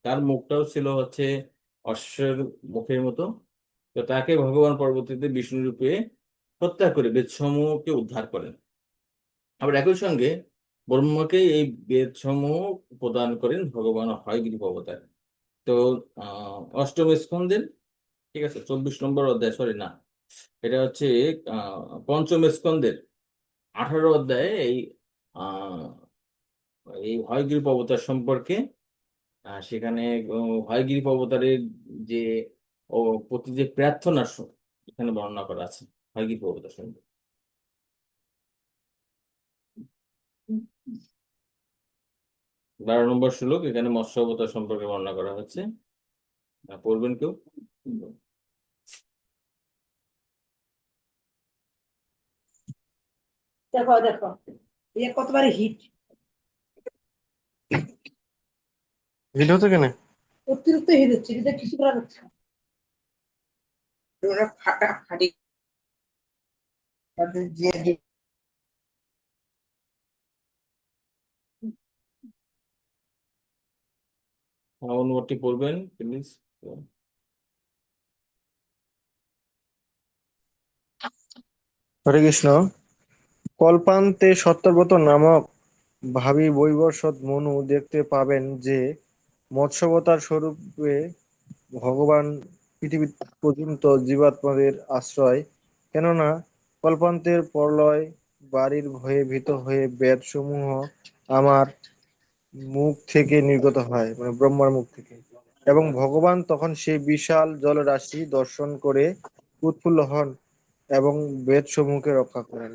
তার মুখটাও ছিল হচ্ছে অশ্বের মুখের মতো। তো তাকে ভগবান পরবর্তীতে বিষ্ণু রূপে হত্যা করে বেদসমূহকে উদ্ধার করেন। আবার একই সঙ্গে ব্রহ্মাকে এই বেদসমূহ প্রদান করেন ভগবান হয়গ্রীব অবতার। তো অষ্টম স্কন্ধের, ঠিক আছে, 24 নম্বর অধ্যায়, সরি না, এটা হচ্ছে পঞ্চম স্কন্ধের 18 অধ্যায়ে আহ, এই হয়গ্রীব অবতার সম্পর্কে, সেখানে হয়গ্রীব অবতারের যে ও প্রতি যে প্রার্থনা এখানে বর্ণনা করা আছে হয়গ্রীব অবতার সম্পর্কে। 12 নম্বর শ্লোক, এখানে মৎস্য অবতার সম্পর্কে বর্ণনা করা হচ্ছে। পড়বেন কেউ? দেখো দেখো, ये কতবার হিট হিট হতো কেন? অতিরিক্ত হিট হচ্ছে, এটা কিছু করার হচ্ছে না। ওরা ফাটাফাটি তাদের যে অনুবাদটি পড়বেন প্লিজ। হরে কৃষ্ণ। কল্পান্তে সত্যব্রত নামক ভাবী বৈবর্ষদ মনু দেখতে পাবেন যে মৎস্যাবতার স্বরূপে ভগবান পৃথিবী পর্যন্ত জীবাত্মাদের আশ্রয়। কেননা কল্পান্তের প্রলয় বাড়ির ভয়ে ভীত হয়ে বেদসমূহ আমার মুখ থেকে নির্গত হয়, মানে ব্রহ্মার মুখ থেকে, এবং ভগবান তখন সেই বিশাল জলরাশি দর্শন করে উৎফুল্ল হন এবং বেদসমূহকে রক্ষা করেন।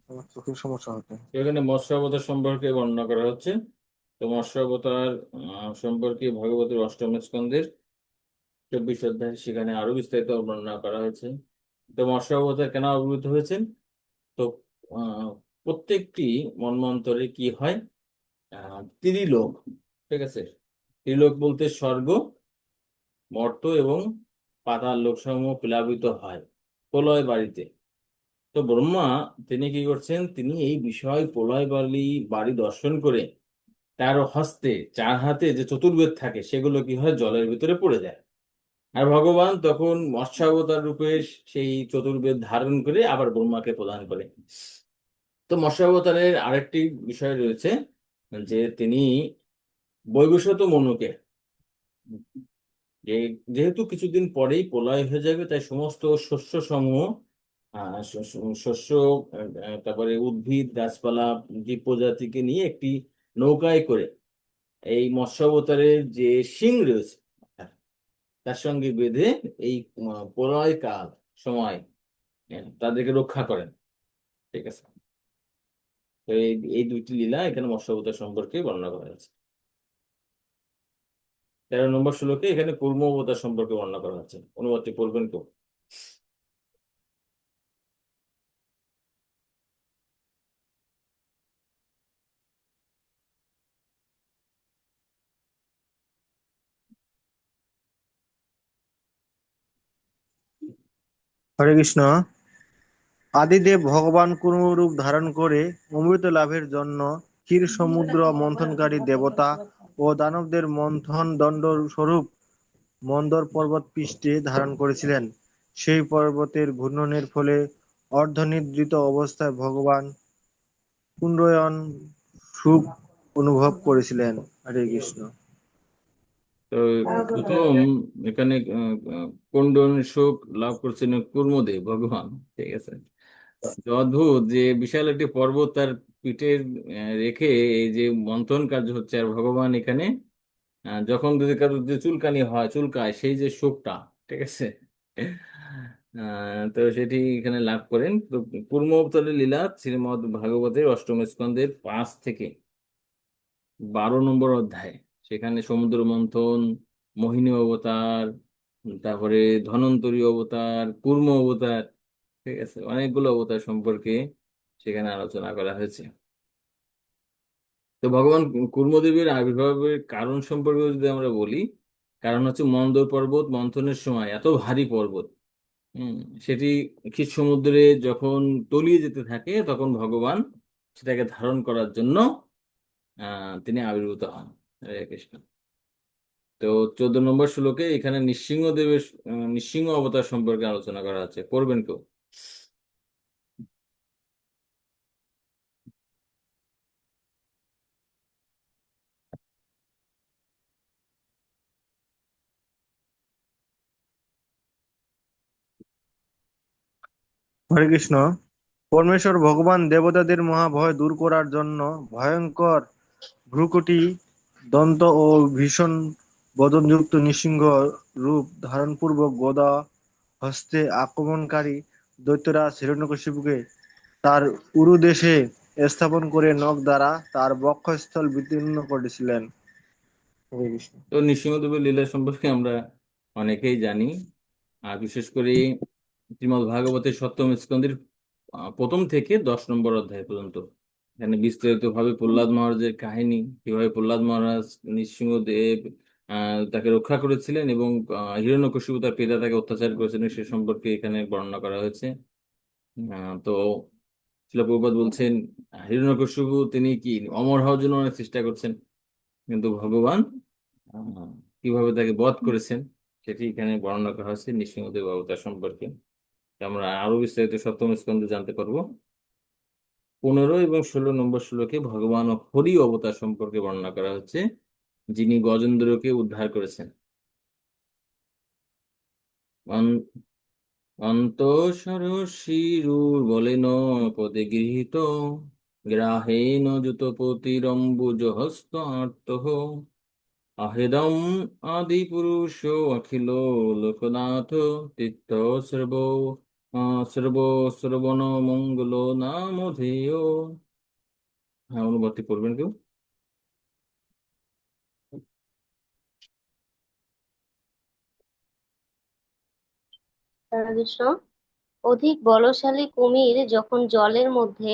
আমার চোখের সমস্যা হতো। এখানে মৎস্য অবতার সম্পর্কে বর্ণনা করা হচ্ছে। তো মৎস্য অবতার সম্পর্কে ভগবতের অষ্টম স্কন্ধের 24 অধ্যায়, সেখানে আরো বিস্তারিত বর্ণনা করা হয়েছে। তো মৎস্য অবতার কেন আবির্ভূত হয়েছেন? তো আহ, প্রত্যেকটি মন্বন্তরে কি হয়, ত্রিলোক, ঠিক আছে, ত্রিলোক বলতে স্বর্গ, মর্ত্য এবং পাতাল লোকসমূহ প্লাবিত হয় প্রলয় বাড়িতে। তো ব্রহ্মা, তিনি কি করছেন, তিনি এই বিষয় প্রলয় বাড়ি দর্শন করে তার হস্তে, 4 হাতে যে চতুর্বেদ থাকে সেগুলো কি হয়, জলের ভিতরে পড়ে যায়। আর ভগবান তখন মৎস্যাবতার রূপে সেই চতুর্বেদ ধারণ করে আবার ব্রহ্মাকে প্রদান করে। তো মৎস্যাবতারের আরেকটি বিষয় রয়েছে, যে তিনি বৈবস্বত মনুকে, যে যেহেতু কিছুদিন পরেই প্রলয় হয়ে যাবে, তাই সমস্ত শস্য সমূহ, শস্য, তারপরে উদ্ভিদ গাছপালা, জীব প্রজাতিকে নিয়ে একটি নৌকায় করে এই মৎস্যাবতারের যে শিং রয়েছে তার সঙ্গে বেঁধে এই প্রলয় কাল সময় তাদেরকে রক্ষা করেন, ঠিক আছে। তো এই এই দুইটি লীলা এখানে মৎস্যাবতার সম্পর্কে বর্ণনা করা হয়েছে। 13 নম্বর শ্লোকে এখানে কুর্ম অবতার সম্পর্কে বর্ণনা করা হচ্ছে। অনুবাদটি পড়বেন কেউ? হরে কৃষ্ণ। আদিদেব ভগবান কুর্মরূপ ধারণ করে অমৃত লাভের জন্য ক্ষীর সমুদ্র মন্থনকারী দেবতা ও দানবদের মন্থন দণ্ড স্বরূপ মন্দর পর্বত পৃষ্ঠে ধারণ করেছিলেন। সেই পর্বতের ঘূর্ণনের ফলে অর্ধনিদ্রিত অবস্থায় ভগবান কুণ্ডয়ন সুখ অনুভব করেছিলেন। হরে কৃষ্ণ। তো প্রথম এখানে কুণ্ডন সুখ লাভ করছেন কুর্মদেব ভগবান, ঠিক আছে। তো অদ্ভুত যে বিশাল একটি পর্বত তার পিঠের রেখে এই যে মন্থন কার্য হচ্ছে, আর ভগবান এখানে যখন যদি কারোর যে চুলকানি হয়, চুলকায়, সেই যে সুখটা, ঠিক আছে, তো সেটি এখানে লাভ করেন। তো কুর্ম অবতারের লীলা শ্রীমদ্ ভাগবতের অষ্টম স্কন্ধের 5 থেকে 12 নম্বর অধ্যায়, সেখানে সমুদ্র মন্থন, মোহিনী অবতার, তারপরে ধন্বন্তরী অবতার, কুর্ম অবতার, ঠিক আছে, অনেকগুলো অবতার সম্পর্কে সেখানে আলোচনা করা হয়েছে। তো ভগবান কুর্মদেবের আবির্ভাবের কারণ সম্পর্কে যদি আমরা বলি, কারণ হচ্ছে মন্দর পর্বত মন্থনের সময় এত ভারী পর্বত, হুম, সেটি ক্ষীর সমুদ্রে যখন তলিয়ে যেতে থাকে, তখন ভগবান সেটাকে ধারণ করার জন্য তিনি আবির্ভূত হন। হরে কৃষ্ণ। তো 14 নম্বর শ্লোকে এখানে নৃসিংহদেবের নৃসিংহ অবতার সম্পর্কে আলোচনা করা আছে, পড়বেন কেউ? হরে কৃষ্ণ। পরমেশ্বর ভগবান দেবতাদের মহাভয় দূর করার জন্য ভয়ঙ্কর ভ্রূকুটি দন্ত ও ভীষণ বদনযুক্ত নৃসিংহ রূপ ধারণপূর্বক গদা হস্তে আক্রমণকারী দৈত্যরাজ হিরণ্যকশিপুকে তার উরুদেশে স্থাপন করে নখ দ্বারা তার বক্ষস্থল বিদীর্ণ করেছিলেন। হরে কৃষ্ণ। তো নৃসিংহদেবের লীলা সম্পর্কে আমরা অনেকেই জানি, আর বিশেষ করে শ্রীমদ্ ভাগবতের সপ্তম স্কন্দের প্রথম থেকে 10 নম্বর অধ্যায় পর্যন্ত এখানে বিস্তারিত ভাবে প্রহ্লাদ মহারাজের কাহিনী, কিভাবে প্রহ্লাদ মহারাজ নৃসিংহদেব তাকে রক্ষা করেছিলেন এবং হিরণ্যকশিপু তার পিতা তাকে অত্যাচার করেছিলেন, সে সম্পর্কে এখানে বর্ণনা করা হয়েছে। তো শিল প্রভুপাদ বলছেন, হিরণ্যকশিপু তিনি কি অমর হওয়ার জন্য অনেক চেষ্টা করছেন, কিন্তু ভগবান আহ, কিভাবে তাকে বধ করেছেন সেটি এখানে বর্ণনা করা হয়েছে নৃসিংহদেব অবতার সম্পর্কে। আমরা আরো বিস্তারিত সপ্তম স্কন্ধে জানতে পারবো। 15 এবং 16 নম্বর শ্লোকে ভগবান ও হরি অবতার সম্পর্কে বর্ণনা করা হচ্ছে, যিনি গজেন্দ্রকে উদ্ধার করেছেন। অন- অন্তঃসরশিরুর বলেন পদে গৃহীত, গ্রাহেণ যুতপতিরম্বুজ হস্ত আর্তঃ, আহেদম আদি পুরুষ অখিল লোকনাথ, তীর্থ সর্ব শ্রবণ মঙ্গল নামধেয়। হ্যাঁ, অনুবাদটি পড়বেন কেউ? হরে কৃষ্ণ। অধিক বলশালী কুমির যখন জলের মধ্যে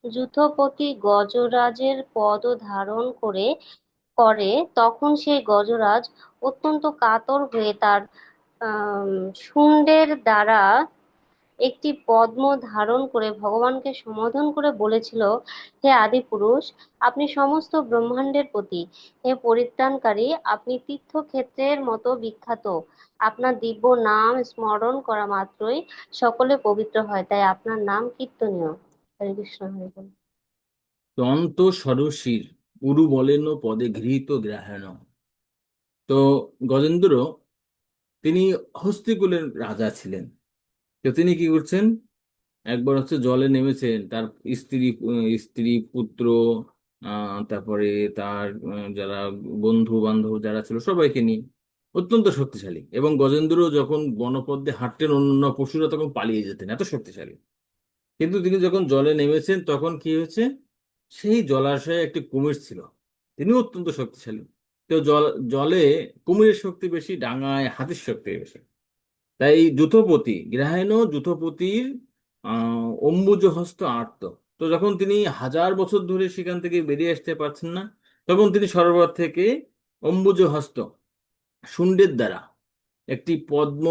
যূথপতি গজরাজের পদ ধারণ করে তখন সেই গজরাজ অত্যন্ত কাতর হয়ে তার শুন্ডের দ্বারা একটি পদ্ম ধারণ করে ভগবানকে সম্বোধন করে বলেছিল, হে আদি পুরুষ, আপনি সমস্ত ব্রহ্মাণ্ডের পতি, হে পরিত্রাণকারী, আপনি তীর্থক্ষেত্রের মতো বিখ্যাত, আপনার দিব্য নাম স্মরণ করা মাত্রই সকলে পবিত্র হয়, তাই আপনার নাম কীর্তনীয়। হরে কৃষ্ণ, হরে কৃষ্ণ। দন্ত সরসির উরু বলেন পদে গৃহীত গ্রাহেণ। তো গজেন্দ্র তিনি হস্তিকুলের রাজা ছিলেন। তো তিনি কি করছেন, একবার হচ্ছে জলে নেমেছেন তার স্ত্রী পুত্র, তারপরে তার যারা বন্ধু বান্ধব যারা ছিল সবাইকে নিয়ে, অত্যন্ত শক্তিশালী। এবং গজেন্দ্র যখন বনপথে হাঁটতেন অন্য পশুরা তখন পালিয়ে যেতেন, এত শক্তিশালী। কিন্তু তিনি যখন জলে নেমেছেন তখন কি হয়েছে, সেই জলাশয়ে একটি কুমির ছিল, তিনি অত্যন্ত শক্তিশালী। তো জলে কুমিরের শক্তি বেশি, ডাঙায় হাতির শক্তি বেশি। তাই যূথপতির অম্বুজ হস্ত আর্ত। তো যখন তিনি 1000 বছর ধরে সেখান থেকে বেরিয়ে আসতে পারছেন না, তখন তিনি সরোবর থেকে অম্বুজ হস্ত শুন্ডের দ্বারা একটি পদ্ম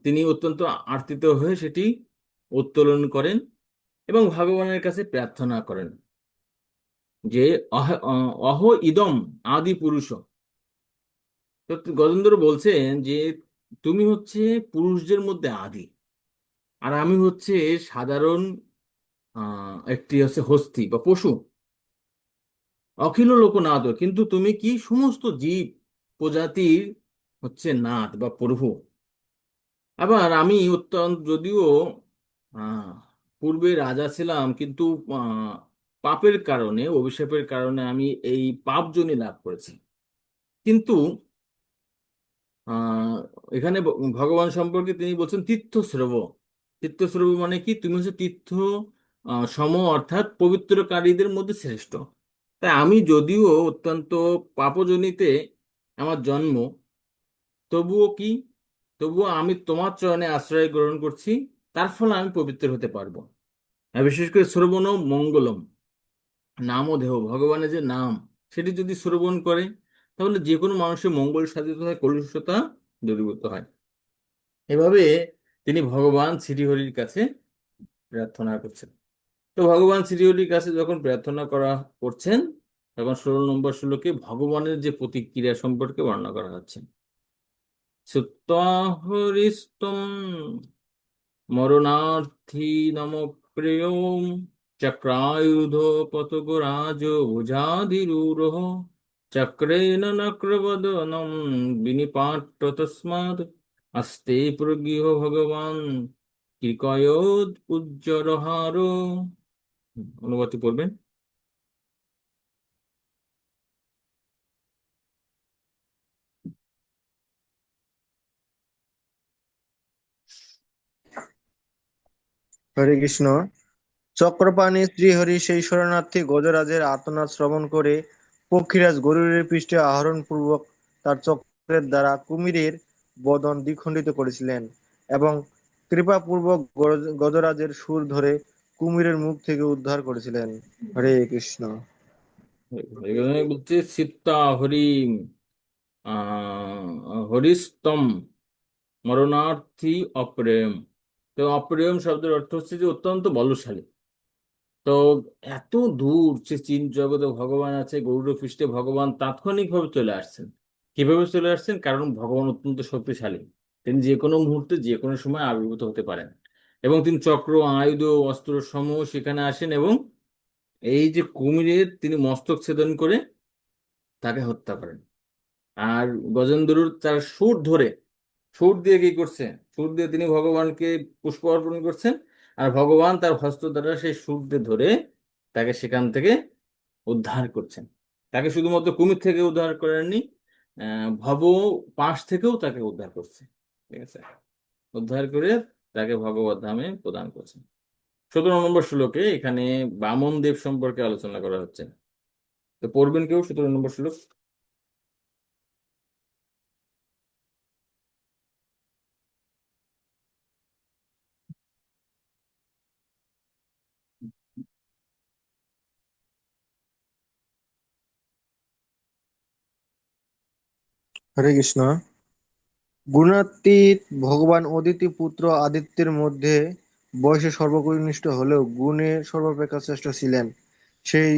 তিনি অত্যন্ত আর্তিত হয়ে সেটি উত্তোলন করেন এবং ভগবানের কাছে প্রার্থনা করেন যে অহ ইদম আদি পুরুষ। তো গজেন্দ্র বলছেন যে তুমি হচ্ছে পুরুষদের মধ্যে আদি, আর আমি হচ্ছে সাধারণ একটি হচ্ছে হস্তি বা পশু, অখিল লোকনাথ, কিন্তু তুমি কি সমস্ত জীব প্রজাতির হচ্ছে নাথ বা প্রভু। আবার আমি অত্যন্ত যদিও আহ, পূর্বে রাজা ছিলাম, কিন্তু আহ, পাপের কারণে অভিশাপের কারণে আমি এই পাপ যোনি লাভ করেছি। কিন্তু আহ এখানে ভগবান সম্পর্কে তিনি বলছেন তীর্থস্রব। তীর্থস্রব মানে কি, তুমি হচ্ছে তীর্থ সম, অর্থাৎ পবিত্রকারীদের মধ্যে শ্রেষ্ঠ। তাই আমি যদিও অত্যন্ত পাপজনিতে আমার জন্ম, তবুও কি, তবুও আমি তোমার চরণে আশ্রয় গ্রহণ করছি, তার ফলে আমি পবিত্র হতে পারবো। আর বিশেষ করে শ্রবণ মঙ্গলম, নাম ও দেহ, ভগবানের যে নাম, সেটি যদি শ্রবণ করে, তাহলে যে কোনো মানুষের মঙ্গল সাধিত হয়, কলুষতা দূরীভূত হয়। এভাবে তিনি ভগবান শ্রীহরির কাছে প্রার্থনা করছেন। তো ভগবান শ্রীহরির কাছে যখন প্রার্থনা করছেন, তখন 16 নম্বর শ্লোকে ভগবানের যে প্রতিক্রিয়া সম্পর্কে বর্ণনা করা হচ্ছে। শ্রুত্বা হরিস্তম মরণার্থী নম প্রিয়ম চক্রায়ুধ পতগরাজ ভুজাধিরূঢ় চক্রেণ নক্রবদনম বিনিপাট্য তস্মাৎ আস্তে প্রগৃহ ভগবান কৃকয়োদ উজ্জরহার। অনুবাদটি পড়বেন। হরে কৃষ্ণ। চক্রপাণি শ্রীহরি সেই শরণার্থী গজরাজের আর্তনাদ শ্রবণ করে পক্ষীরাজ গরুড়ের পৃষ্ঠে আরোহণ পূর্বক তার চক্রের দ্বারা কুমিরের বদন দ্বিখণ্ডিত করেছিলেন এবং কৃপাপূর্বক গজরাজের সুর ধরে কুমিরের মুখ থেকে উদ্ধার করেছিলেন। হরে কৃষ্ণ। এখানে বলছে সীতা হরিম হরিস্তম মরণার্থী অপ্রেম। তো অপ্রেম শব্দের অর্থ হচ্ছে যে অত্যন্ত বলশালী। তো এত দূর যে চীন জগতে ভগবান আছে, গরুড় পৃষ্ঠে ভগবান তাৎক্ষণিকভাবে চলে আসছেন। কিভাবে চলে আসছেন? কারণ ভগবান অত্যন্ত শক্তিশালী, তিনি যে কোনো মুহূর্তে যে কোনো সময় আবির্ভূত হতে পারেন। এবং তিনি চক্র, আয়ুধ, অস্ত্র সমূহ সেখানে আসেন এবং এই যে কুমিরের তিনি মস্তক ছেদন করে তাকে হত্যা করেন। আর গজেন্দ্রর তার সুর ধরে, সুর দিয়ে কি করছে? সুর দিয়ে তিনি ভগবানকে পুষ্প অর্পণ করছেন, আর ভগবান তার হস্ত দ্বারা সেই সুর দিয়ে ধরে তাকে সেখান থেকে উদ্ধার করছেন। তাকে শুধুমাত্র কুমির থেকে উদ্ধার করেননি, ভব পাশ থেকেও তাকে উদ্ধার করছে। ঠিক আছে, উদ্ধার করে তাকে ভগবত ধামে প্রদান করছেন। 17 নম্বর শ্লোকে এখানে বামন দেব সম্পর্কে আলোচনা করা হচ্ছে। তো পড়বেন কেউ 17 নম্বর শ্লোক? হরে কৃষ্ণ। গুণাতীত ভগবান অদিতি পুত্র আদিত্যের মধ্যে বয়সে সর্বকনিষ্ঠ হলেও গুণে সর্বাপেক্ষা শ্রেষ্ঠ ছিলেন। সেই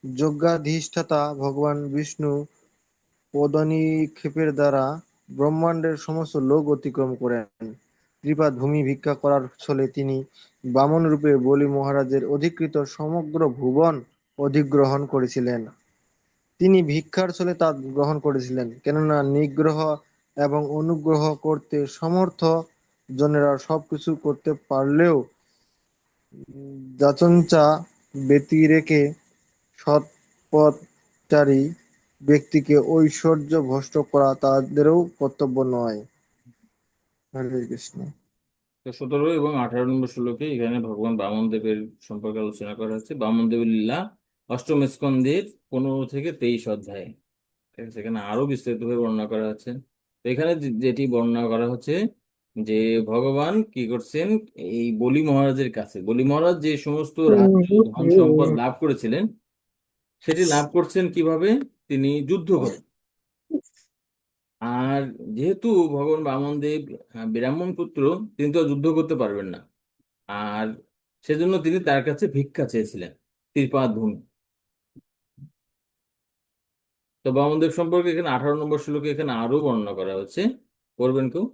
যজ্ঞাধিষ্ঠাতা ভগবান বিষ্ণু পদনিক্ষেপের দ্বারা ব্রহ্মাণ্ডের সমস্ত লোক অতিক্রম করেন। কৃপাত ভূমি ভিক্ষা করার ছলে তিনি বামন রূপে বলি মহারাজের অধিকৃত সমগ্র ভুবন অধিগ্রহণ করেছিলেন। তিনি ভিক্ষার ছলে তা গ্রহণ করেছিলেন, কেননা নিগ্রহ এবং অনুগ্রহ করতে সমর্থ জনেরা সবকিছু করতে পারলেও যাচঞ্চা ব্যতিরেকে সৎপথচারী ব্যক্তিকে ঐশ্বর্য ভ্রষ্ট করা তাদেরও কর্তব্য নয়। হরে কৃষ্ণ। তো 17 এবং 18 নম্বর শ্লোকে এখানে ভগবান বামন দেবের সম্পর্কে আলোচনা করা হচ্ছে। বামন দেবের লীলা অষ্টম স্কন্ধের 15 থেকে 23 অধ্যায়। ঠিক আছে, এখানে আরো বিস্তারিতভাবে বর্ণনা করা হচ্ছে। তো এখানে যেটি বর্ণনা করা হচ্ছে যে ভগবান কি করছেন, এই বলি মহারাজের কাছে, বলি মহারাজ যে সমস্ত রাজ্য ধন সম্পদ লাভ করেছিলেন, সেটি লাভ করছেন কিভাবে? তিনি যুদ্ধ করে। আর যেহেতু ভগবান বামনদেব ব্রাহ্মণ পুত্র, তিনি তো যুদ্ধ করতে পারবেন না। আর সেজন্য তিনি তার কাছে ভিক্ষা চেয়েছিলেন, ত্রিপাদ ভূমি। তো বামনদেব সম্পর্কে এখানে 18 নম্বর শ্লোকে এখানে আরো বর্ণনা করা হচ্ছে। করবেন কেউ?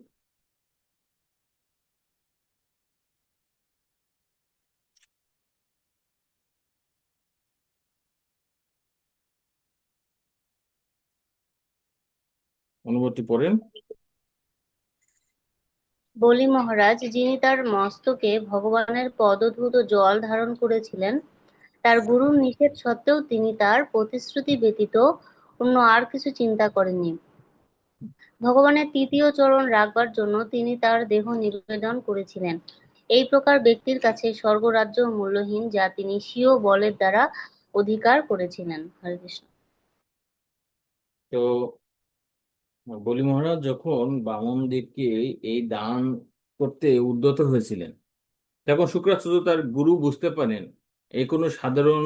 অনুবাদটি পড়েন। বলি মহারাজ, যিনি তার মস্তকে ভগবানের পদধূত জল ধারণ করেছিলেন, তার গুরুর নিষেধ সত্ত্বেও তিনি তার প্রতিশ্রুতি ব্যতীত অন্য আর কিছু চিন্তা করেননি। ভগবানের তৃতীয় চরণ রাখবার জন্য তিনি তার দেহ নিবেদন করেছিলেন। এই প্রকার ব্যক্তির কাছে স্বর্গরাজ্য মূল্যহীন, যা তিনি স্বীয় বলের দ্বারা অধিকার করেছিলেন। হরে কৃষ্ণ। তো বলি মহারাজ যখন বামনদেবকে এই দান করতে উদ্যত হয়েছিলেন, তখন শুক্রাচার্য তার গুরু বুঝতে পারেন এ কোনো সাধারণ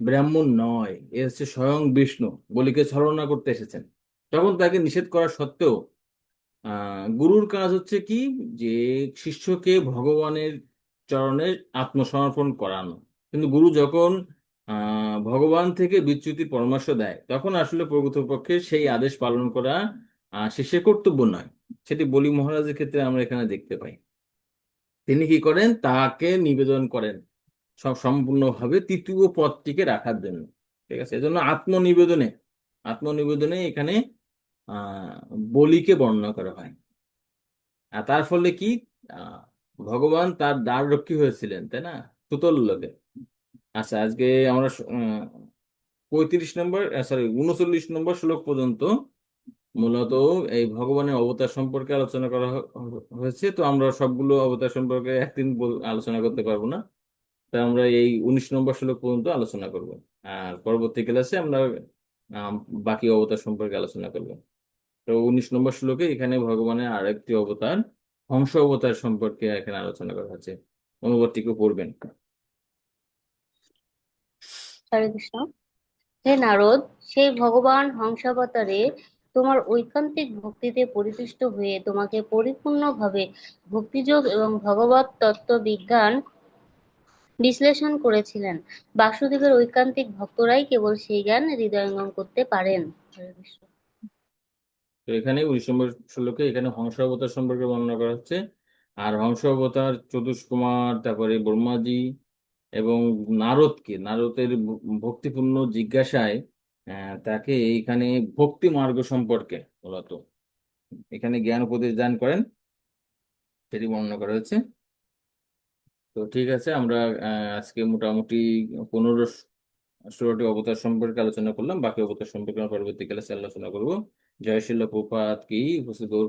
ব্রাহ্মণ নয়, এ হচ্ছে স্বয়ং বিষ্ণু বলিকে ছলনা করতে এসেছেন। তখন তাকে নিষেধ করা সত্ত্বেও গুরুর কাজ হচ্ছে কি, যে শিষ্যকে ভগবানের চরণে আত্মসমর্পণ করানো। কিন্তু গুরু যখন ভগবান থেকে বিচ্যুতির পরামর্শ দেয়, তখন আসলে প্রকৃতপক্ষে সেই আদেশ পালন করা শিষ্যের কর্তব্য নয়। সেটি বলি মহারাজের ক্ষেত্রে আমরা এখানে দেখতে পাই। তিনি কি করেন, তাকে নিবেদন করেন সব সম্পূর্ণভাবে তৃতীয় পদটিকে রাখার জন্য। ঠিক আছে, এজন্য আত্মনিবেদনে এখানে আহ বলিকে বর্ণনা করা হয়। আর তার ফলে কি, আহ ভগবান তার দ্বার রক্ষী হয়েছিলেন, তাই না, সুতোর লোকে। আচ্ছা, আজকে আমরা 39 নম্বর শ্লোক পর্যন্ত মূলত এই ভগবানের অবতার সম্পর্কে আলোচনা করা হয়েছে। তো আমরা সবগুলো অবতার সম্পর্কে একদিন আলোচনা করতে পারবো না, তাই আমরা এই 19 নম্বর শ্লোক পর্যন্ত আলোচনা করব। আর পরবর্তী ক্লাসে আমরা আম, বাকি অবতার সম্পর্কে আলোচনা করব। তো 19 নম্বর শ্লোকে এখানে ভগবানের আরেকটি অবতার, হংস অবতার সম্পর্কে এখানে আলোচনা করা হচ্ছে। অনুবাদটিকে পড়বেন। হরে কৃষ্ণ। হে নারদ, সেই ভগবান হংসাবতারে তোমার ঐকান্তিক ভক্তিতে পরিতুষ্ট হয়ে তোমাকে পরিপূর্ণভাবে ভক্তিযোগ এবং ভগবত তত্ত্ব বিজ্ঞান বিশ্লেষণ করেছিলেন। বাসুদেবের ঐকান্তিক ভক্তরাই কেবল সেই জ্ঞান হৃদয়ঙ্গম করতে পারেন। হরে কৃষ্ণ। তো এখানে 19 নম্বর শ্লোকে এখানে হংস অবতার সম্পর্কে বর্ণনা করা হচ্ছে। আর হংস অবতার চতুষ্কুমার, তারপরে ব্রহ্মাজি এবং নারদের ভক্তিপূর্ণ জিজ্ঞাসায় তাকে এইখানে ভক্তি মার্গ সম্পর্কে মূলত এখানে জ্ঞান উপদেশ দান করেন, সেটি বর্ণনা করা হয়েছে। তো ঠিক আছে, আমরা আজকে মোটামুটি 15-16টি অবতার সম্পর্কে আলোচনা করলাম। বাকি অবতার সম্পর্কে আমরা পরবর্তী ক্লাসে আলোচনা করবো। জয় শিল প্রপাত কি উপস্থিত গৌর